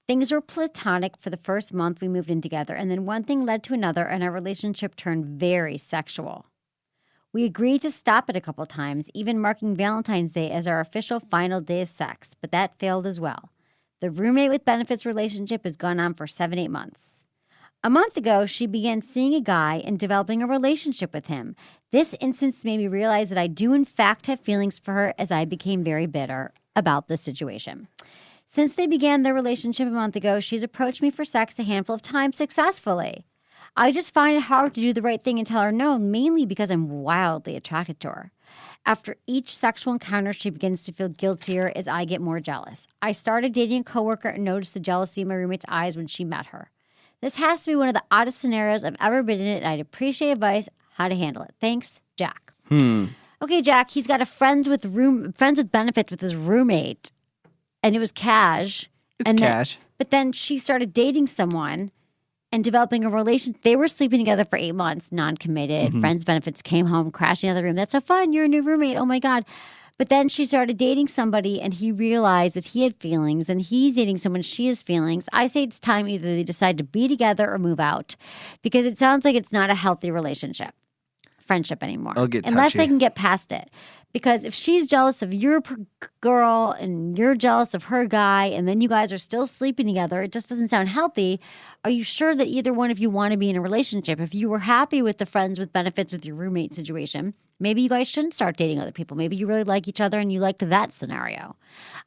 Things were platonic for the first month we moved in together, and then one thing led to another, and our relationship turned very sexual. We agreed to stop it a couple times, even marking Valentine's Day as our official final day of sex, but that failed as well. The roommate with benefits relationship has gone on for 7-8 months. A month ago, she began seeing a guy and developing a relationship with him. This instance made me realize that I do in fact have feelings for her, as I became very bitter about the situation. Since they began their relationship a month ago, she's approached me for sex a handful of times successfully. I just find it hard to do the right thing and tell her no, mainly because I'm wildly attracted to her. After each sexual encounter, she begins to feel guiltier as I get more jealous. I started dating a coworker and noticed the jealousy in my roommate's eyes when she met her. This has to be one of the oddest scenarios I've ever been in, and I'd appreciate advice how to handle it. Thanks, Jack. Okay, Jack, he's got a friends with benefits with his roommate, and it was cash. It's cash. But then she started dating someone and developing a relationship. They were sleeping together for 8 months, non-committed. Friends benefits, came home, crashed in the other room. That's so fun. You're a new roommate. Oh my God. But then she started dating somebody and he realized that he had feelings and he's dating someone, she has feelings. I say it's time either they decide to be together or move out, because it sounds like it's not a healthy friendship anymore. Unless they can get past it. Because if she's jealous of your girl and you're jealous of her guy and then you guys are still sleeping together, it just doesn't sound healthy. Are you sure that either one of you want to be in a relationship? If you were happy with the friends with benefits with your roommate situation, maybe you guys shouldn't start dating other people. Maybe you really like each other and you liked that scenario.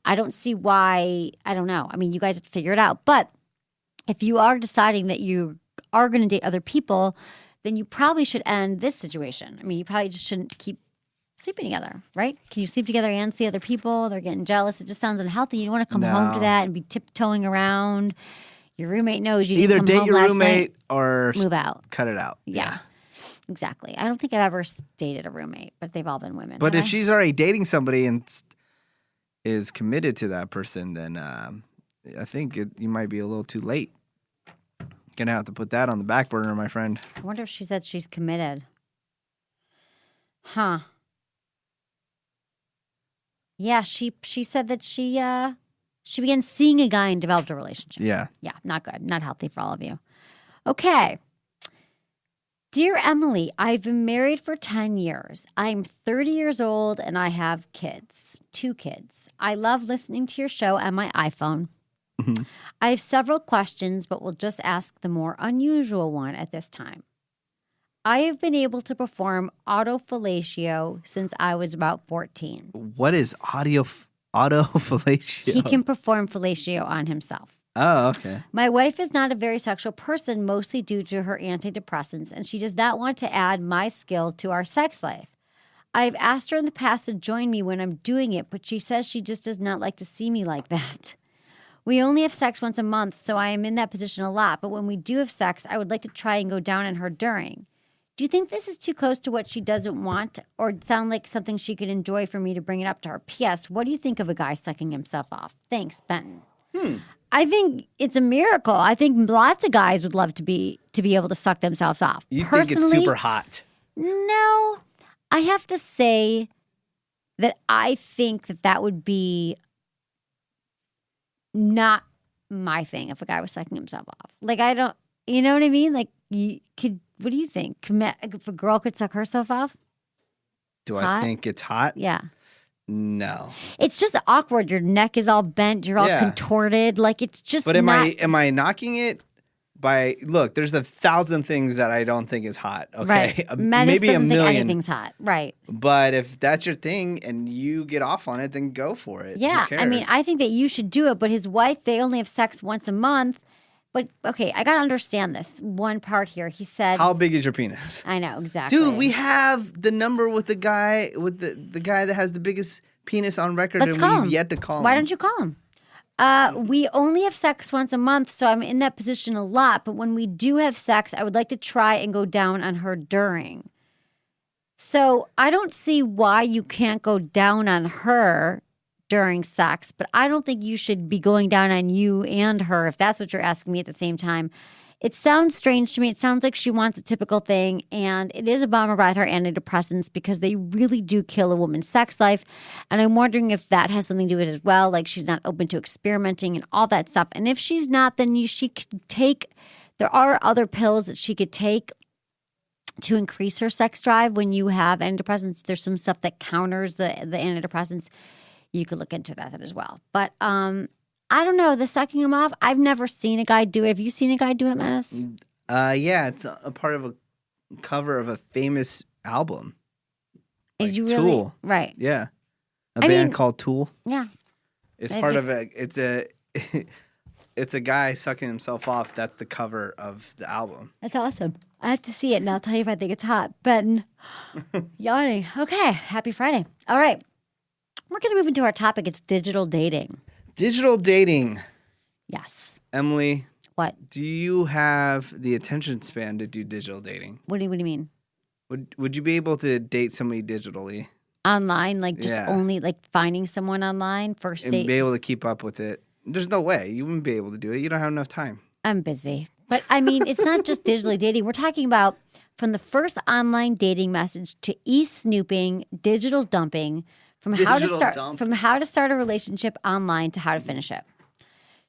I don't see why. I don't know. I mean, you guys have to figure it out. But if you are deciding that you are going to date other people, then you probably should end this situation. I mean, you probably just shouldn't keep sleeping together, right? Can you sleep together and see other people? They're getting jealous. It just sounds unhealthy. You don't want to come home to that and be tiptoeing around. Your roommate knows you either didn't come date home your last roommate night. or Move out. Cut it out. Yeah, exactly. I don't think I've ever dated a roommate, but they've all been women. But if she's already dating somebody and is committed to that person, then I think you might be a little too late. Gonna have to put that on the back burner, my friend. I wonder if she said she's committed. Huh. Yeah, she said that she began seeing a guy and developed a relationship. Yeah. Yeah, not good. Not healthy for all of you. Okay. Dear Emily, I've been married for 10 years. I'm 30 years old and I have kids. 2 kids. I love listening to your show on my iPhone. I have several questions, but will just ask the more unusual one at this time. I have been able to perform autofellatio since I was about 14. What is autofellatio? He can perform fellatio on himself. Oh, okay. My wife is not a very sexual person, mostly due to her antidepressants, and she does not want to add my skill to our sex life. I have asked her in the past to join me when I'm doing it, but she says she just does not like to see me like that. We only have sex once a month, so I am in that position a lot, but when we do have sex, I would like to try and go down on her during. Do you think this is too close to what she doesn't want, or sound like something she could enjoy for me to bring it up to her? P.S. What do you think of a guy sucking himself off? Thanks, Benton. I think it's a miracle. I think lots of guys would love to be able to suck themselves off. You think it's super hot? No. I have to say that I think that would be not my thing if a guy was sucking himself off. Like, I don't, you know what I mean? Like, you could, what do you think? If a girl could suck herself off? Do I think it's hot? Yeah. No. It's just awkward. Your neck is all bent. You're all contorted. Like, it's just But am I knocking it by, look, there's 1,000 things that I don't think is hot. Okay. Right. Maybe doesn't a million. think anything's hot. Right. But if that's your thing and you get off on it, then go for it. Yeah. Who I mean, cares? I think that you should do it. But his wife, they only have sex once a month. But, okay, I got to understand this one part here. He said... How big is your penis? I know, exactly. Dude, we have the number with the guy that has the biggest penis on record. Let's and call we've him. yet to call him. Why don't you call him? We only have sex once a month, so I'm in that position a lot. But when we do have sex, I would like to try and go down on her during. So I don't see why you can't go down on her during sex, but I don't think you should be going down on you and her if that's what you're asking me at the same time. It sounds strange to me. It sounds like she wants a typical thing, and it is a bummer about her antidepressants because they really do kill a woman's sex life. And I'm wondering if that has something to do with it as well, like she's not open to experimenting and all that stuff. And if she's not, then she could take – there are other pills that she could take to increase her sex drive when you have antidepressants. There's some stuff that counters the antidepressants. You could look into that as well. But I don't know. The sucking them off, I've never seen a guy do it. Have you seen a guy do it, Menace? Yeah, it's a part of a cover of a famous album. Is you Like really Tool. right? Yeah. A I band mean- called Tool. Yeah. It's If part you- of a it's a guy sucking himself off. That's the cover of the album. That's awesome. I have to see it, and I'll tell you if I think it's hot. Ben, yawning. Okay, happy Friday. All right. We're going to move into our topic. It's digital dating. Digital dating. Yes. Emily, What? do you have the attention span to do digital dating? What do you mean? Would you be able to date somebody digitally Online, like just Yeah. only like finding someone online, first and date? be able to keep up with it? There's no way. You wouldn't be able to do it. You don't have enough time. I'm busy. But I mean, it's not just digitally dating. We're talking about from the first online dating message to e-snooping, digital dumping, from how to start a relationship online to how to finish it.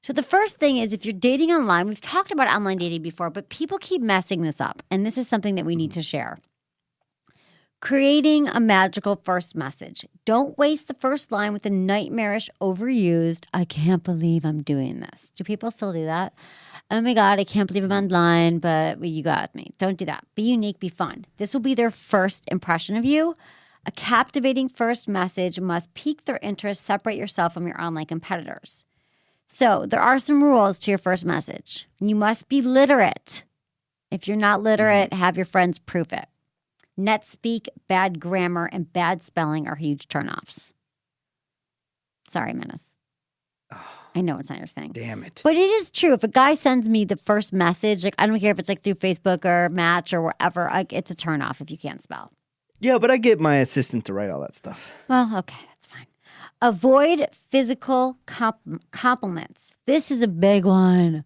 So the first thing is if you're dating online, we've talked about online dating before, but people keep messing this up. And this is something that we need to share. Creating a magical first message. Don't waste the first line with a nightmarish, overused, I can't believe I'm doing this. Do people still do that? Oh my God, I can't believe I'm online, but you got me. Don't do that. Be unique, be fun. This will be their first impression of you. A captivating first message must pique their interest, separate yourself from your online competitors. So there are some rules to your first message. You must be literate. If you're not literate, have your friends prove it. Net speak, bad grammar, and bad spelling are huge turnoffs. Sorry, Menace. I know it's not your thing. Damn it. But it is true. If a guy sends me the first message, like I don't care if it's like through Facebook or Match or wherever, like, it's a turnoff if you can't spell. Yeah, but I get my assistant to write all that stuff. Well, okay, that's fine. Avoid physical compliments. This is a big one.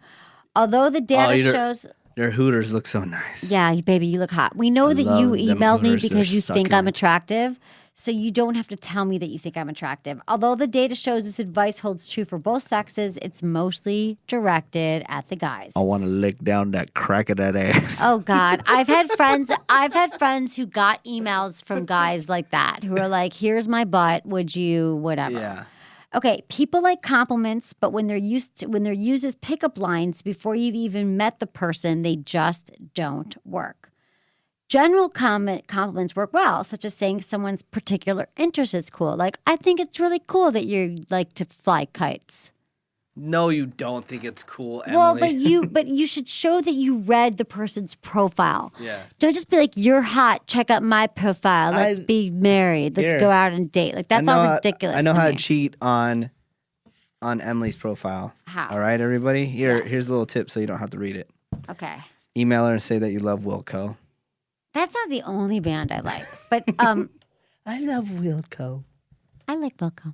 Although the data shows... Their Hooters look so nice. Yeah, baby, you look hot. We know that you love them emailed me Hooters. because They're you think I'm succulent. attractive. So you don't have to tell me that you think I'm attractive. Although the data shows this advice holds true for both sexes, it's mostly directed at the guys. I want to lick down that crack of that ass. Oh God, I've had friends who got emails from guys like that who are like, "Here's my butt. Would you whatever?" Yeah. Okay, people like compliments, but when they're used as pickup lines before you've even met the person, they just don't work. General compliments work well, such as saying someone's particular interest is cool. Like, I think it's really cool that you like to fly kites. No, you don't think it's cool, Emily. Well, but you should show that you read the person's profile. Yeah. Don't just be like, you're hot, check out my profile. Let's be married. Let's Here. go out and date. Like, that's all ridiculous. I know to how me. to cheat on Emily's profile. How? All right, everybody? Yes. Here's a little tip so you don't have to read it. Okay. Email her and say that you love Wilco. That's not the only band I like. But I love Wilco. I like Wilco.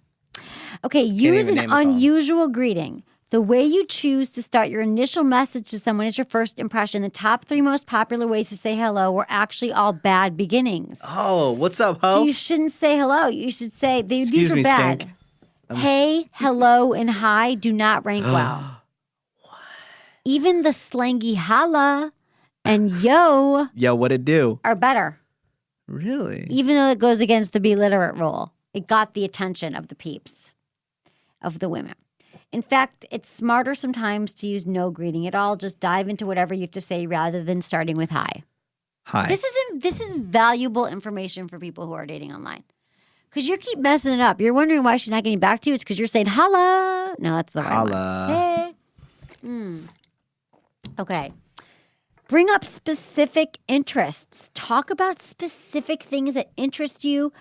Okay, use even an name a song. unusual greeting. The way you choose to start your initial message to someone is your first impression. The top 3 most popular ways to say hello were actually all bad beginnings. Oh, what's up, ho? So you shouldn't say hello. You should say these Excuse were me, bad. skank. Hey, hello, and hi do not rank well. Even the slangy holla and yo Yo, what it do? are better. Really? Even though it goes against the be literate rule, it got the attention of the peeps, of the women. In fact, it's smarter sometimes to use no greeting at all. Just dive into whatever you have to say rather than starting with hi. Hi. This is valuable information for people who are dating online. Because you keep messing it up. You're wondering why she's not getting back to you. It's because you're saying holla. No, that's the right Holla. one. Hey. Okay. Bring up specific interests. Talk about specific things that interest you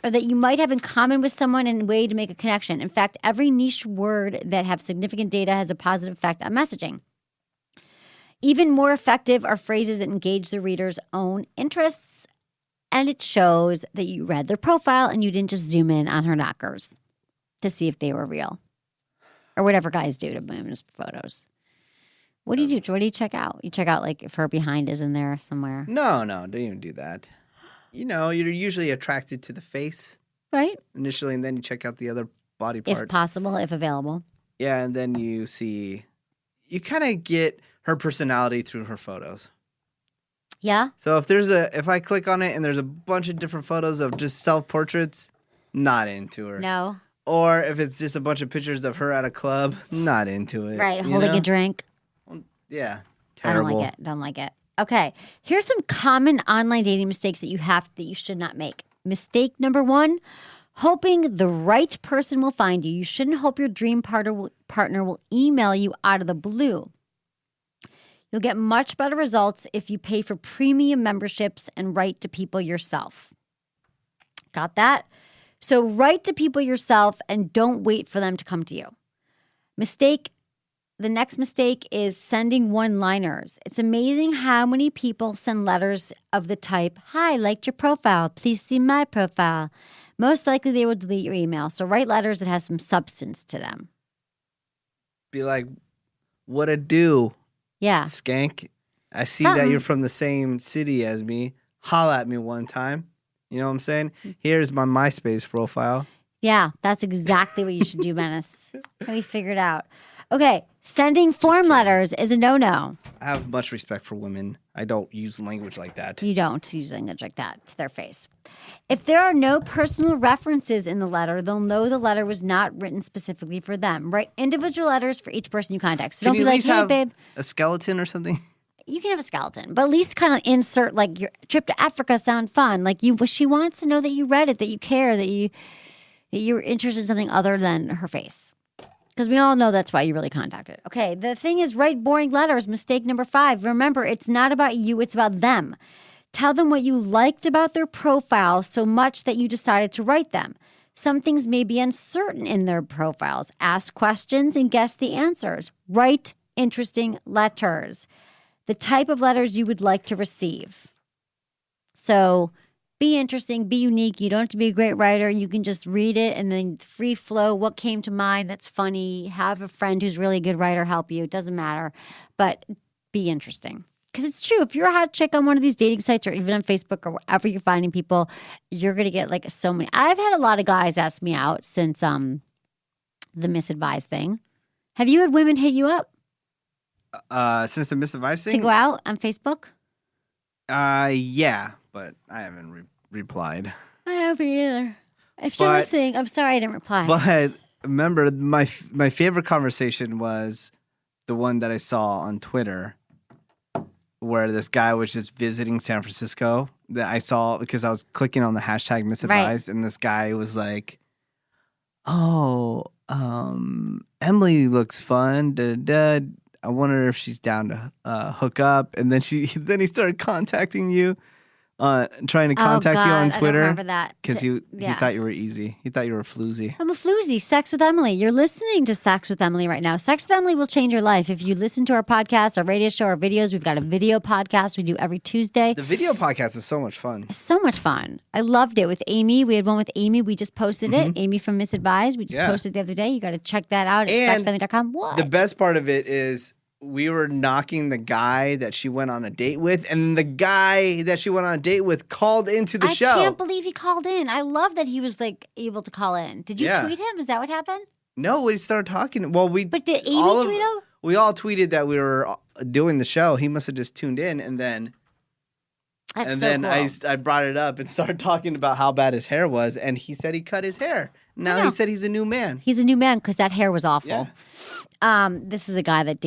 or that you might have in common with someone in a way to make a connection. In fact, every niche word that have significant data has a positive effect on messaging. Even more effective are phrases that engage the reader's own interests, and it shows that you read their profile and you didn't just zoom in on her knockers to see if they were real or whatever guys do to women's photos. What do you do? What do you check out? You check out like if her behind is in there somewhere. No, don't even do that. You know, you're usually attracted to the face Right? initially, and then you check out the other body parts. If possible, if available. Yeah, and then you kind of get her personality through her photos. Yeah? So if I click on it and there's a bunch of different photos of just self-portraits, not into her. No. Or if it's just a bunch of pictures of her at a club, not into it. Right, you holding know? a drink. Yeah, I don't terrible. like it. Don't like it. Okay, here's some common online dating mistakes that you should not make. Mistake number 1, hoping the right person will find you. You shouldn't hope your dream partner will email you out of the blue. You'll get much better results if you pay for premium memberships and write to people yourself. Got that? So write to people yourself and don't wait for them to come to you. The next mistake is sending one-liners. It's amazing how many people send letters of the type, "Hi, liked your profile. Please see my profile." Most likely they will delete your email. So write letters that have some substance to them. Be like, what a do, Yeah. skank. I see that Something. you're from the same city as me. Holla at me one time. You know what I'm saying? Here's my MySpace profile. Yeah, that's exactly what you should do, Menace. We figured out. Okay, sending form letters is a no-no. I have much respect for women. I don't use language like that. You don't use language like that to their face. If there are no personal references in the letter, they'll know the letter was not written specifically for them. Write individual letters for each person you contact. So Can don't you be at like, least "Hey, have babe." a skeleton or something? You can have a skeleton, but at least kind of insert like your trip to Africa sound fun. Like she wants to know that you read it, that you care, that you're interested in something other than her face. Because we all know that's why you really contacted. Okay, the thing is, write boring letters. Mistake number 5. Remember, it's not about you, it's about them. Tell them what you liked about their profile so much that you decided to write them. Some things may be uncertain in their profiles. Ask questions and guess the answers. Write interesting letters. The type of letters you would like to receive. So be interesting, be unique. You don't have to be a great writer. You can just read it and then free flow. What came to mind that's funny. Have a friend who's really a good writer help you. It doesn't matter. But be interesting. Because it's true. If you're a hot chick on one of these dating sites or even on Facebook or wherever you're finding people, you're going to get like so many. I've had a lot of guys ask me out since the misadvised thing. Have you had women hit you up Since the misadvice to thing? go out on Facebook? Yeah, but I haven't replied. I haven't either. If you're But- listening, I'm sorry I didn't reply. But remember, my favorite conversation was the one that I saw on Twitter, where this guy was just visiting San Francisco. That I saw because I was clicking on the hashtag misadvised, and this guy was like, "Oh, Emily looks fun. Da, da. I wonder if she's down to hook up." And then then he started contacting you, trying to contact you on I don't Twitter remember that. because he Yeah. thought you were easy. He thought you were floozy. I'm a floozy. Sex with Emily. You're listening to Sex with Emily right now. Sex with Emily will change your life. If you listen to our podcast, our radio show, our videos, we've got a video podcast we do every Tuesday. The video podcast is so much fun. So much fun. I loved it with Amy. We had one with Amy. We just posted it. Amy from Misadvised. We just Yeah. posted it the other day. You got to check that out at And sexwithemily.com. What? The best part of it is we were knocking the guy that she went on a date with, and the guy that she went on a date with called into the show. I can't believe he called in. I love that he was like able to call in. Did you Yeah. tweet him? Is that what happened? No, we started talking. Well, But did Amy all tweet him? We all tweeted that we were doing the show. He must have just tuned in, and then That's and so then cool. I brought it up and started talking about how bad his hair was, and he said he cut his hair. Now know. he said he's a new man. He's a new man because that hair was awful. Yeah. This is a guy that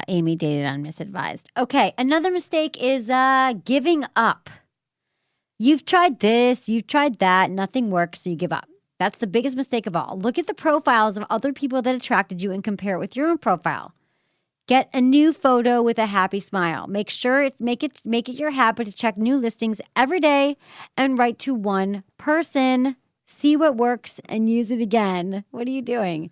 Amy dated on Misadvised. Okay, another mistake is giving up. You've tried this, you've tried that, nothing works, so you give up. That's the biggest mistake of all. Look at the profiles of other people that attracted you and compare it with your own profile. Get a new photo with a happy smile. Make it your habit to check new listings every day and write to one person. See what works and use it again. What are you doing?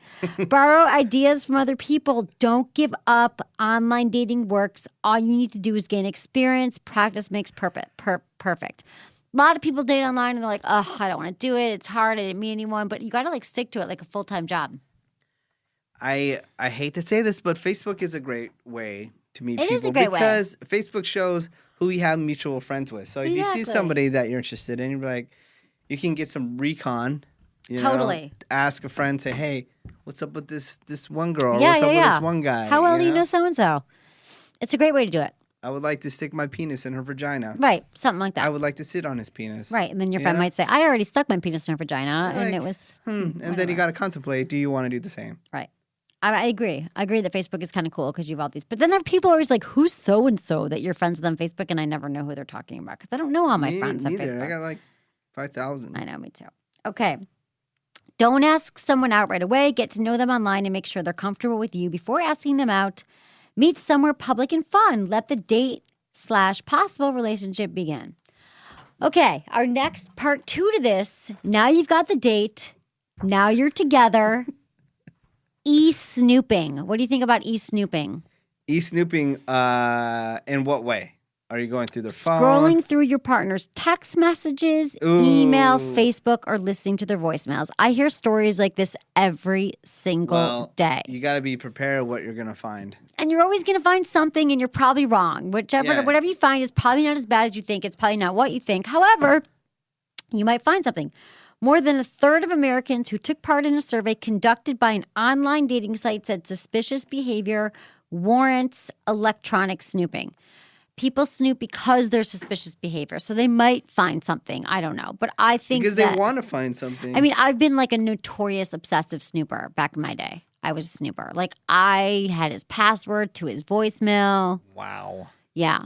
Borrow ideas from other people. Don't give up. Online dating works. All you need to do is gain experience. Practice makes perfect. A lot of people date online and they're like, "Oh, I don't want to do it. It's hard. I didn't meet anyone." But you got to like stick to it like a full-time job. I hate to say this, but Facebook is a great way to meet people. It is a great way. Because Facebook shows who you have mutual friends with. So if you see Exactly. somebody that you're interested in, you're like, you can get some recon. You know, Totally. ask a friend, say, "Hey, what's up with this one girl? Or Yeah, what's up yeah. with this one guy?" How well do you know so-and-so? It's a great way to do it. I would like to stick my penis in her vagina. Right. Something like that. I would like to sit on his penis. Right. And then your friend might say, I already stuck my penis in her vagina. And it was. And then you got to contemplate, do you want to do the same? Right. I agree. I agree that Facebook is kind of cool because you have all these. But then there are people always like, who's so and so that you're friends with on Facebook? And I never know who they're talking about because I don't know all my friends on Facebook. I got like 5,000. I know, me too. Okay. Don't ask someone out right away. Get to know them online and make sure they're comfortable with you before asking them out. Meet somewhere public and fun. Let the date/possible relationship begin. Okay, our next part 2 to this. Now you've got the date. Now you're together. E-snooping. What do you think about e-snooping? E-snooping, in what way? Are you going through their phone? Scrolling through your partner's text messages, email, Facebook, or listening to their voicemails. I hear stories like this every single day. You got to be prepared what you're going to find. And you're always going to find something, and you're probably wrong. Whatever you find is probably not as bad as you think. It's probably not what you think. However, you might find something. More than a third of Americans who took part in a survey conducted by an online dating site said suspicious behavior warrants electronic snooping. People snoop because there's suspicious behavior. So they might find something. I don't know. But I think because they want to find something. I mean, I've been like a notorious obsessive snooper back in my day. I was a snooper. Like, I had his password to his voicemail. Wow. Yeah.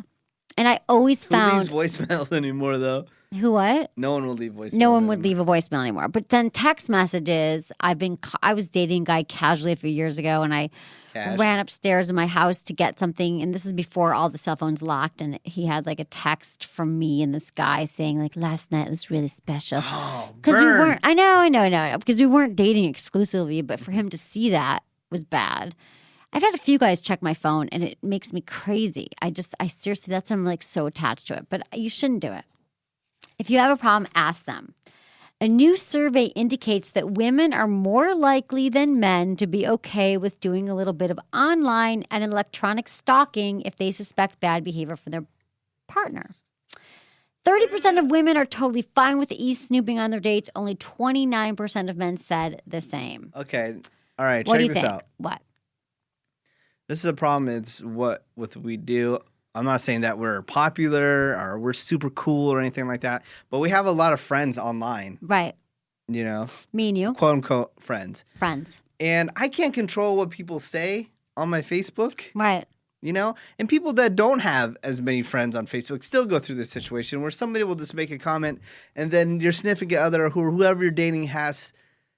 And I always found... Who leaves voicemails anymore, though? Who what? No one will leave voicemails. No one would leave a voicemail anymore. But then text messages, I was dating a guy casually a few years ago, and I ran upstairs in my house to get something. And this is before all the cell phones locked. And he had like a text from me and this guy saying like, last night was really special. Oh, because we weren't, I know. Because we weren't dating exclusively. But for him to see that was bad. I've had a few guys check my phone and it makes me crazy. I seriously, that's why I'm like so attached to it. But you shouldn't do it. If you have a problem, ask them. A new survey indicates that women are more likely than men to be okay with doing a little bit of online and electronic stalking if they suspect bad behavior from their partner. 30% of women are totally fine with e-snooping on their dates. Only 29% of men said the same. Okay. All right. What do check you this think? out. What? This is a problem. It's what we do. I'm not saying that we're popular or we're super cool or anything like that, but we have a lot of friends online. Right. You know? Me and you. Quote unquote friends. Friends. And I can't control what people say on my Facebook. Right. You know? And people that don't have as many friends on Facebook still go through this situation where somebody will just make a comment and then your significant other or whoever you're dating has...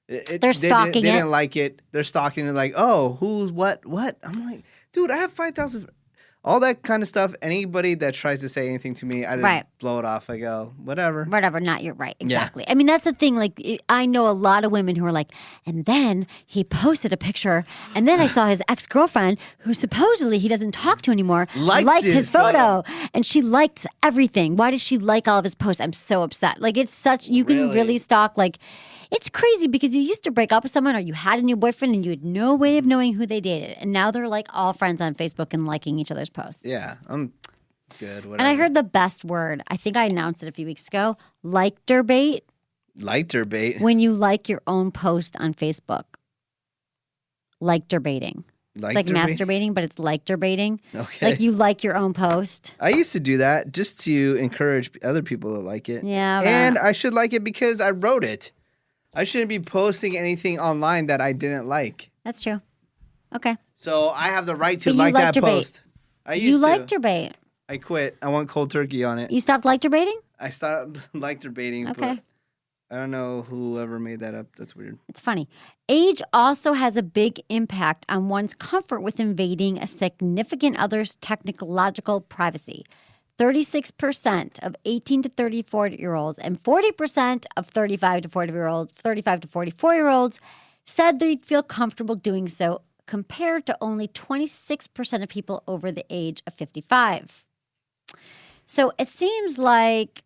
They're stalking They didn't like it. They're stalking it like, oh, who's what? I'm like, dude, I have 5,000... All that kind of stuff, anybody that tries to say anything to me, I just blow it off. I go, whatever. Whatever, not you're right. Exactly. Yeah. I mean, that's the thing. Like, I know a lot of women who are like, and then he posted a picture, and then I saw his ex-girlfriend, who supposedly he doesn't talk to anymore, liked his photo. And she liked everything. Why does she like all of his posts? I'm so upset. Like, it's such, you can really stalk, like, it's crazy because you used to break up with someone or you had a new boyfriend and you had no way of knowing who they dated. And now they're like all friends on Facebook and liking each other's posts. Yeah, I'm good. Whatever. And I heard the best word. I think I announced it a few weeks ago. Like-der-bait. Like-der-bait? When you like your own post on Facebook. Like-der-baiting. It's like masturbating, but it's like-der-baiting. Okay. Like you like your own post. I used to do that just to encourage other people to like it. Yeah. And I should like it because I wrote it. I shouldn't be posting anything online that I didn't like. That's true. Okay. So I have the right to like that post. I used to. You like-der-bait. I quit. I went cold turkey on it. You stopped like-der-baiting? I stopped like-der-baiting. Okay. But I don't know whoever made that up. That's weird. It's funny. Age also has a big impact on one's comfort with invading a significant other's technological privacy. 36% of 18 to 34-year-olds and 40% of 35 to 44-year-olds said they'd feel comfortable doing so, compared to only 26% of people over the age of 55. So it seems like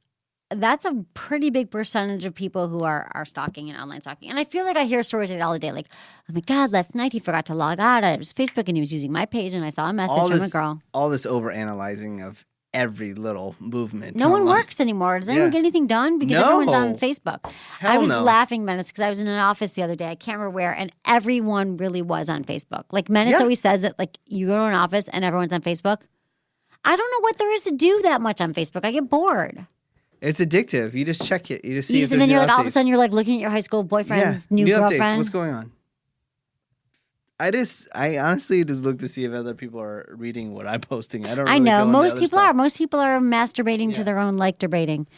that's a pretty big percentage of people who are stalking and online stalking. And I feel like I hear stories like that all the day, like, oh my God, last night he forgot to log out of his Facebook and he was using my page and I saw a message from a girl. All this overanalyzing of every little movement. No one works anymore. Does anyone get anything done? Because everyone's on Facebook. I was laughing, Menace, because I was in an office the other day. I can't remember where, and everyone really was on Facebook. Like Menace always says that, like, you go to an office and everyone's on Facebook. I don't know what there is to do that much on Facebook. I get bored. It's addictive. You just check it. You just see if And there's then you're new like, all of a updates. sudden, you're like looking at your high school boyfriend's new updates. girlfriend. What's going on? I honestly just look to see if other people are reading what I'm posting. I don't. Really know go into most other people stuff. are. Most people are masturbating to their own like debating.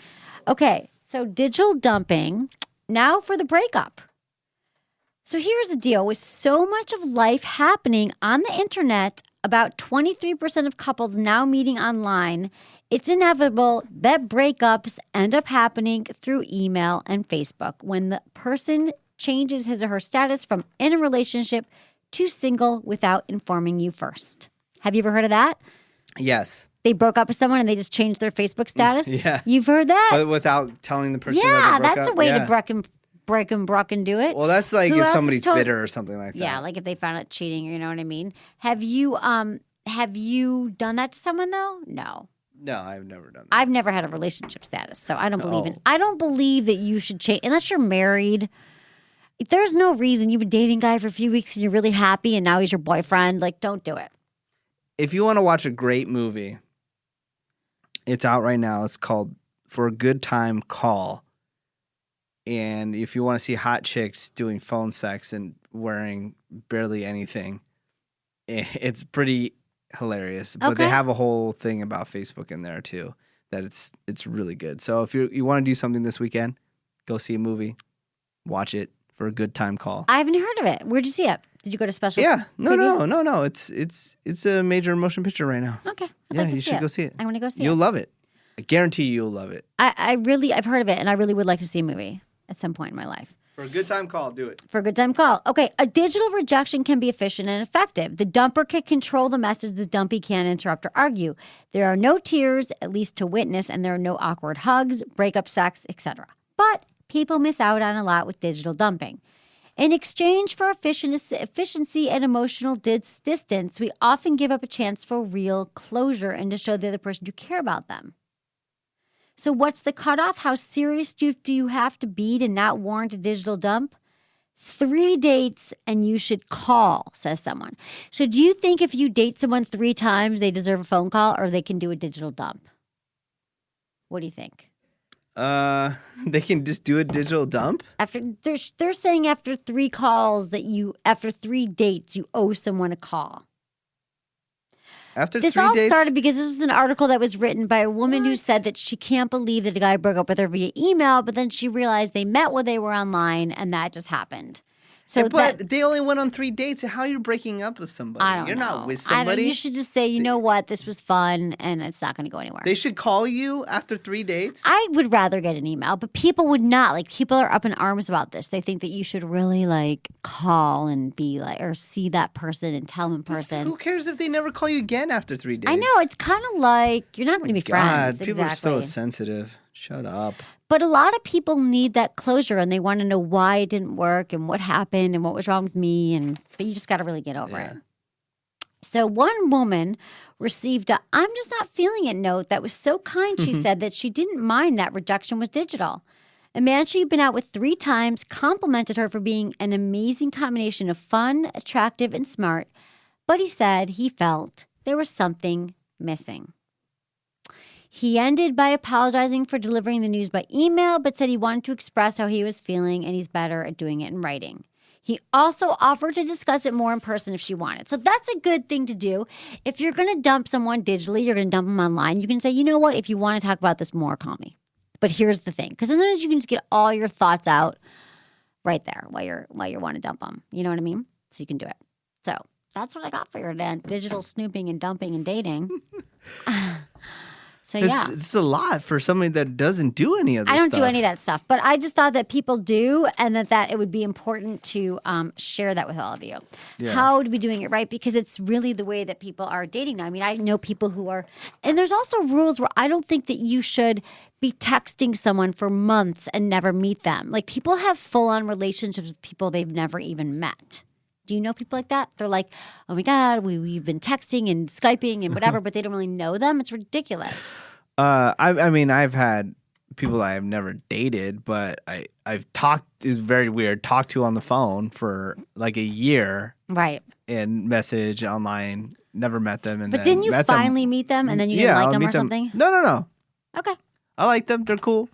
Okay, so digital dumping. Now for the breakup. So here's the deal: with so much of life happening on the internet, about 23% of couples now meeting online, it's inevitable that breakups end up happening through email and Facebook when the person changes his or her status from in a relationship to single without informing you first. Have you ever heard of that? Yes. They broke up with someone and they just changed their Facebook status? Yeah. You've heard that? But without telling the person that Yeah, they broke that's up? a way Yeah. to break and do it. Well, that's like Who if else somebody's has told- bitter or something like that. Yeah, like if they found out cheating, you know what I mean? Have you done that to someone though? No. No, I've never done that. I've never had a relationship status, so I don't believe Oh. I don't believe that you should change unless you're married. If there's no reason you've been dating a guy for a few weeks and you're really happy and now he's your boyfriend, like don't do it. If you want to watch a great movie, it's out right now. It's called For a Good Time Call. And if you want to see hot chicks doing phone sex and wearing barely anything, it's pretty hilarious. But they Okay. have a whole thing about Facebook in there too. That it's really good. So if you want to do something this weekend, go see a movie, watch it For a Good Time Call. I haven't heard of it. Where'd you see it? Did you go to special? Yeah, preview? no. It's a major motion picture right now. Okay. I'd Yeah, like to you see should it. go see it. I'm gonna go see You'll it. love it. I guarantee you'll love it. I've heard of it and I really would like to see a movie at some point in my life. For a good time call, do it. For a good time call. Okay, a digital rejection can be efficient and effective. The dumper can control the message, the dumpy can't interrupt or argue. There are no tears, at least to witness, and there are no awkward hugs, breakup sex, etc. But people miss out on a lot with digital dumping. In exchange for efficiency and emotional distance, we often give up a chance for real closure and to show the other person you care about them. So what's the cutoff? How serious do you have to be to not warrant a digital dump? 3 dates and you should call, says someone. So do you think if you date someone 3 times, they deserve a phone call or they can do a digital dump? What do you think? They can just do a digital dump? After they're saying after 3 calls after 3 dates, you owe someone a call. After This 3 all dates? started because this was an article that was written by a woman who said that she can't believe that a guy broke up with her via email, but then she realized they met while they were online and that just happened. So But they only went on 3 dates. How are you breaking up with somebody? I don't You're know. not with I don't- somebody. You should just say, you know what, this was fun and it's not going to go anywhere. They should call you after 3 dates? I would rather get an email, but people would not. Like, people are up in arms about this. They think that you should really, like, call and be like, or see that person and tell them in person. Who cares if they never call you again after 3 dates? I know. It's kind of like you're not going to be friends. God, people Exactly. are so sensitive. Shut up. But a lot of people need that closure and they want to know why it didn't work and what happened and what was wrong with me. But you just got to really get over it. So one woman received a "I'm just not feeling it" note that was so kind, she said, that she didn't mind that rejection was digital. A man she'd been out with 3 times complimented her for being an amazing combination of fun, attractive, and smart. But he said he felt there was something missing. He ended by apologizing for delivering the news by email, but said he wanted to express how he was feeling and he's better at doing it in writing. He also offered to discuss it more in person if she wanted. So that's a good thing to do. If you're going to dump someone digitally, you're going to dump them online. You can say, you know what, if you want to talk about this more, call me. But here's the thing, because sometimes you can just get all your thoughts out right there while you want to dump them. You know what I mean? So you can do it. So that's what I got for you today. Digital snooping and dumping and dating. So yeah. It's a lot for somebody that doesn't do any of this I don't stuff. do any of that stuff, but I just thought that people do, and that it would be important to share that with all of you. Yeah. How to be doing it right, because it's really the way that people are dating now. I mean, I know people who are, and there's also rules where I don't think that you should be texting someone for months and never meet them. Like, people have full-on relationships with people they've never even met. Do you know people like that? They're like, oh my God, we've been texting and Skyping and whatever, but they don't really know them. It's ridiculous. I mean, I've had people that I've never dated, but I've talked, it's very weird, talked to on the phone for like a year Right. and message online never met them. And But then didn't you met them. finally meet them and then you didn't Yeah, like I'll them meet or them. something? No. Okay. I like them. They're cool.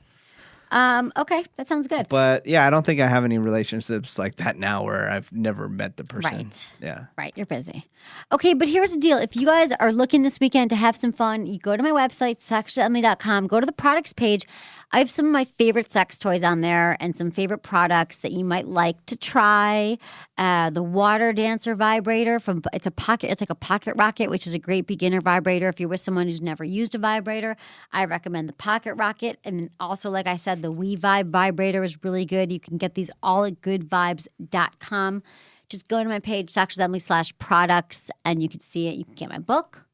Okay, that sounds good. But yeah, I don't think I have any relationships like that now where I've never met the person. Right. Yeah. Right, you're busy. Okay, but here's the deal. If you guys are looking this weekend to have some fun, you go to my website, sexwithemily.com, go to the products page. I have some of my favorite sex toys on there and some favorite products that you might like to try. The water dancer vibrator it's like a pocket rocket, which is a great beginner vibrator. If you're with someone who's never used a vibrator, I recommend the pocket rocket. And also, like I said, the We Vibe vibrator is really good. You can get these all at goodvibes.com. Just go to my page, sexwithemily/products, and you can see it. You can get my book,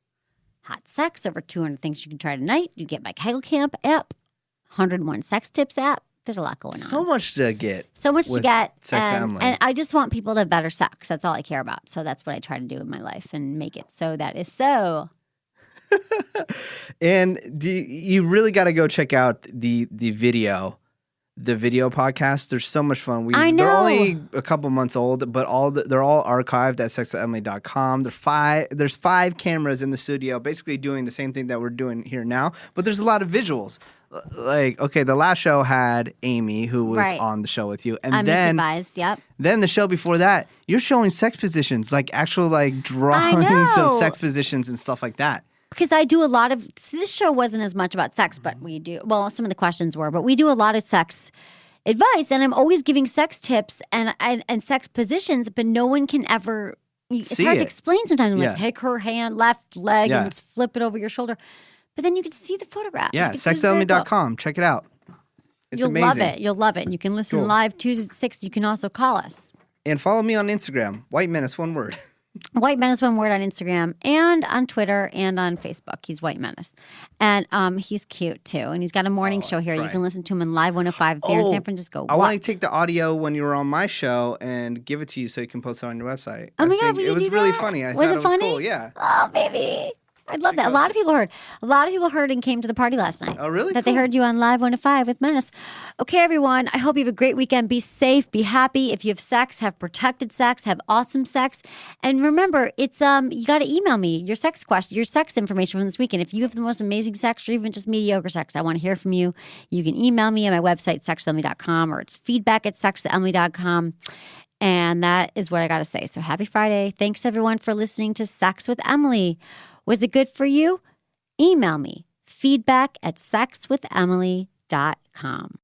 Hot Sex, over 200 things you can try tonight. You get my Kegel Camp app, 101 sex tips app. There's a lot going on. So much to get. So much to with get. Sex Emily. And I just want people to have better sex. That's all I care about. So that's what I try to do in my life and make it so that is so. And you really got to go check out the video podcast. They're so much fun. I know. They're only a couple months old, but they're all archived at sexwithemily.com. There's 5 cameras in the studio basically doing the same thing that we're doing here now, but there's a lot of visuals. Like, okay, the last show had Amy, who was on the show with you. And then misadvised, yep. Then the show before that, you're showing sex positions, like actual like drawings of sex positions and stuff like that. Because I do a lot of this show wasn't as much about sex, but we do. Well, some of the questions were, but we do a lot of sex advice, and I'm always giving sex tips and sex positions, but no one can ever. It's hard to explain sometimes. I'm like, take her hand, left leg, and flip it over your shoulder. But then you can see the photograph. Yeah, sexwithemily.com. Check it out. It's amazing. Love it. You'll love it. And you can listen live Tuesdays at 6. You can also call us. And follow me on Instagram. White Menace, one word. White Menace, one word on Instagram and on Twitter and on Facebook. He's White Menace. And he's cute too. And he's got a morning show here. You can listen to him in Live 105 if you're in San Francisco. I want to take the audio when you were on my show and give it to you so you can post it on your website. Oh my God, it was really funny. I thought it was funny? cool. Yeah. Oh, baby. I love that. A lot of people heard and came to the party last night. Oh, really? That they heard you on Live 105 with Menace. Okay, everyone. I hope you have a great weekend. Be safe. Be happy. If you have sex, have protected sex. Have awesome sex. And remember, it's you got to email me your sex question, your sex information from this weekend. If you have the most amazing sex or even just mediocre sex, I want to hear from you. You can email me at my website, sexwithemily.com, or it's feedback@sexwithemily.com. And that is what I got to say. So happy Friday. Thanks, everyone, for listening to Sex with Emily. Was it good for you? Email me, feedback@sexwithemily.com.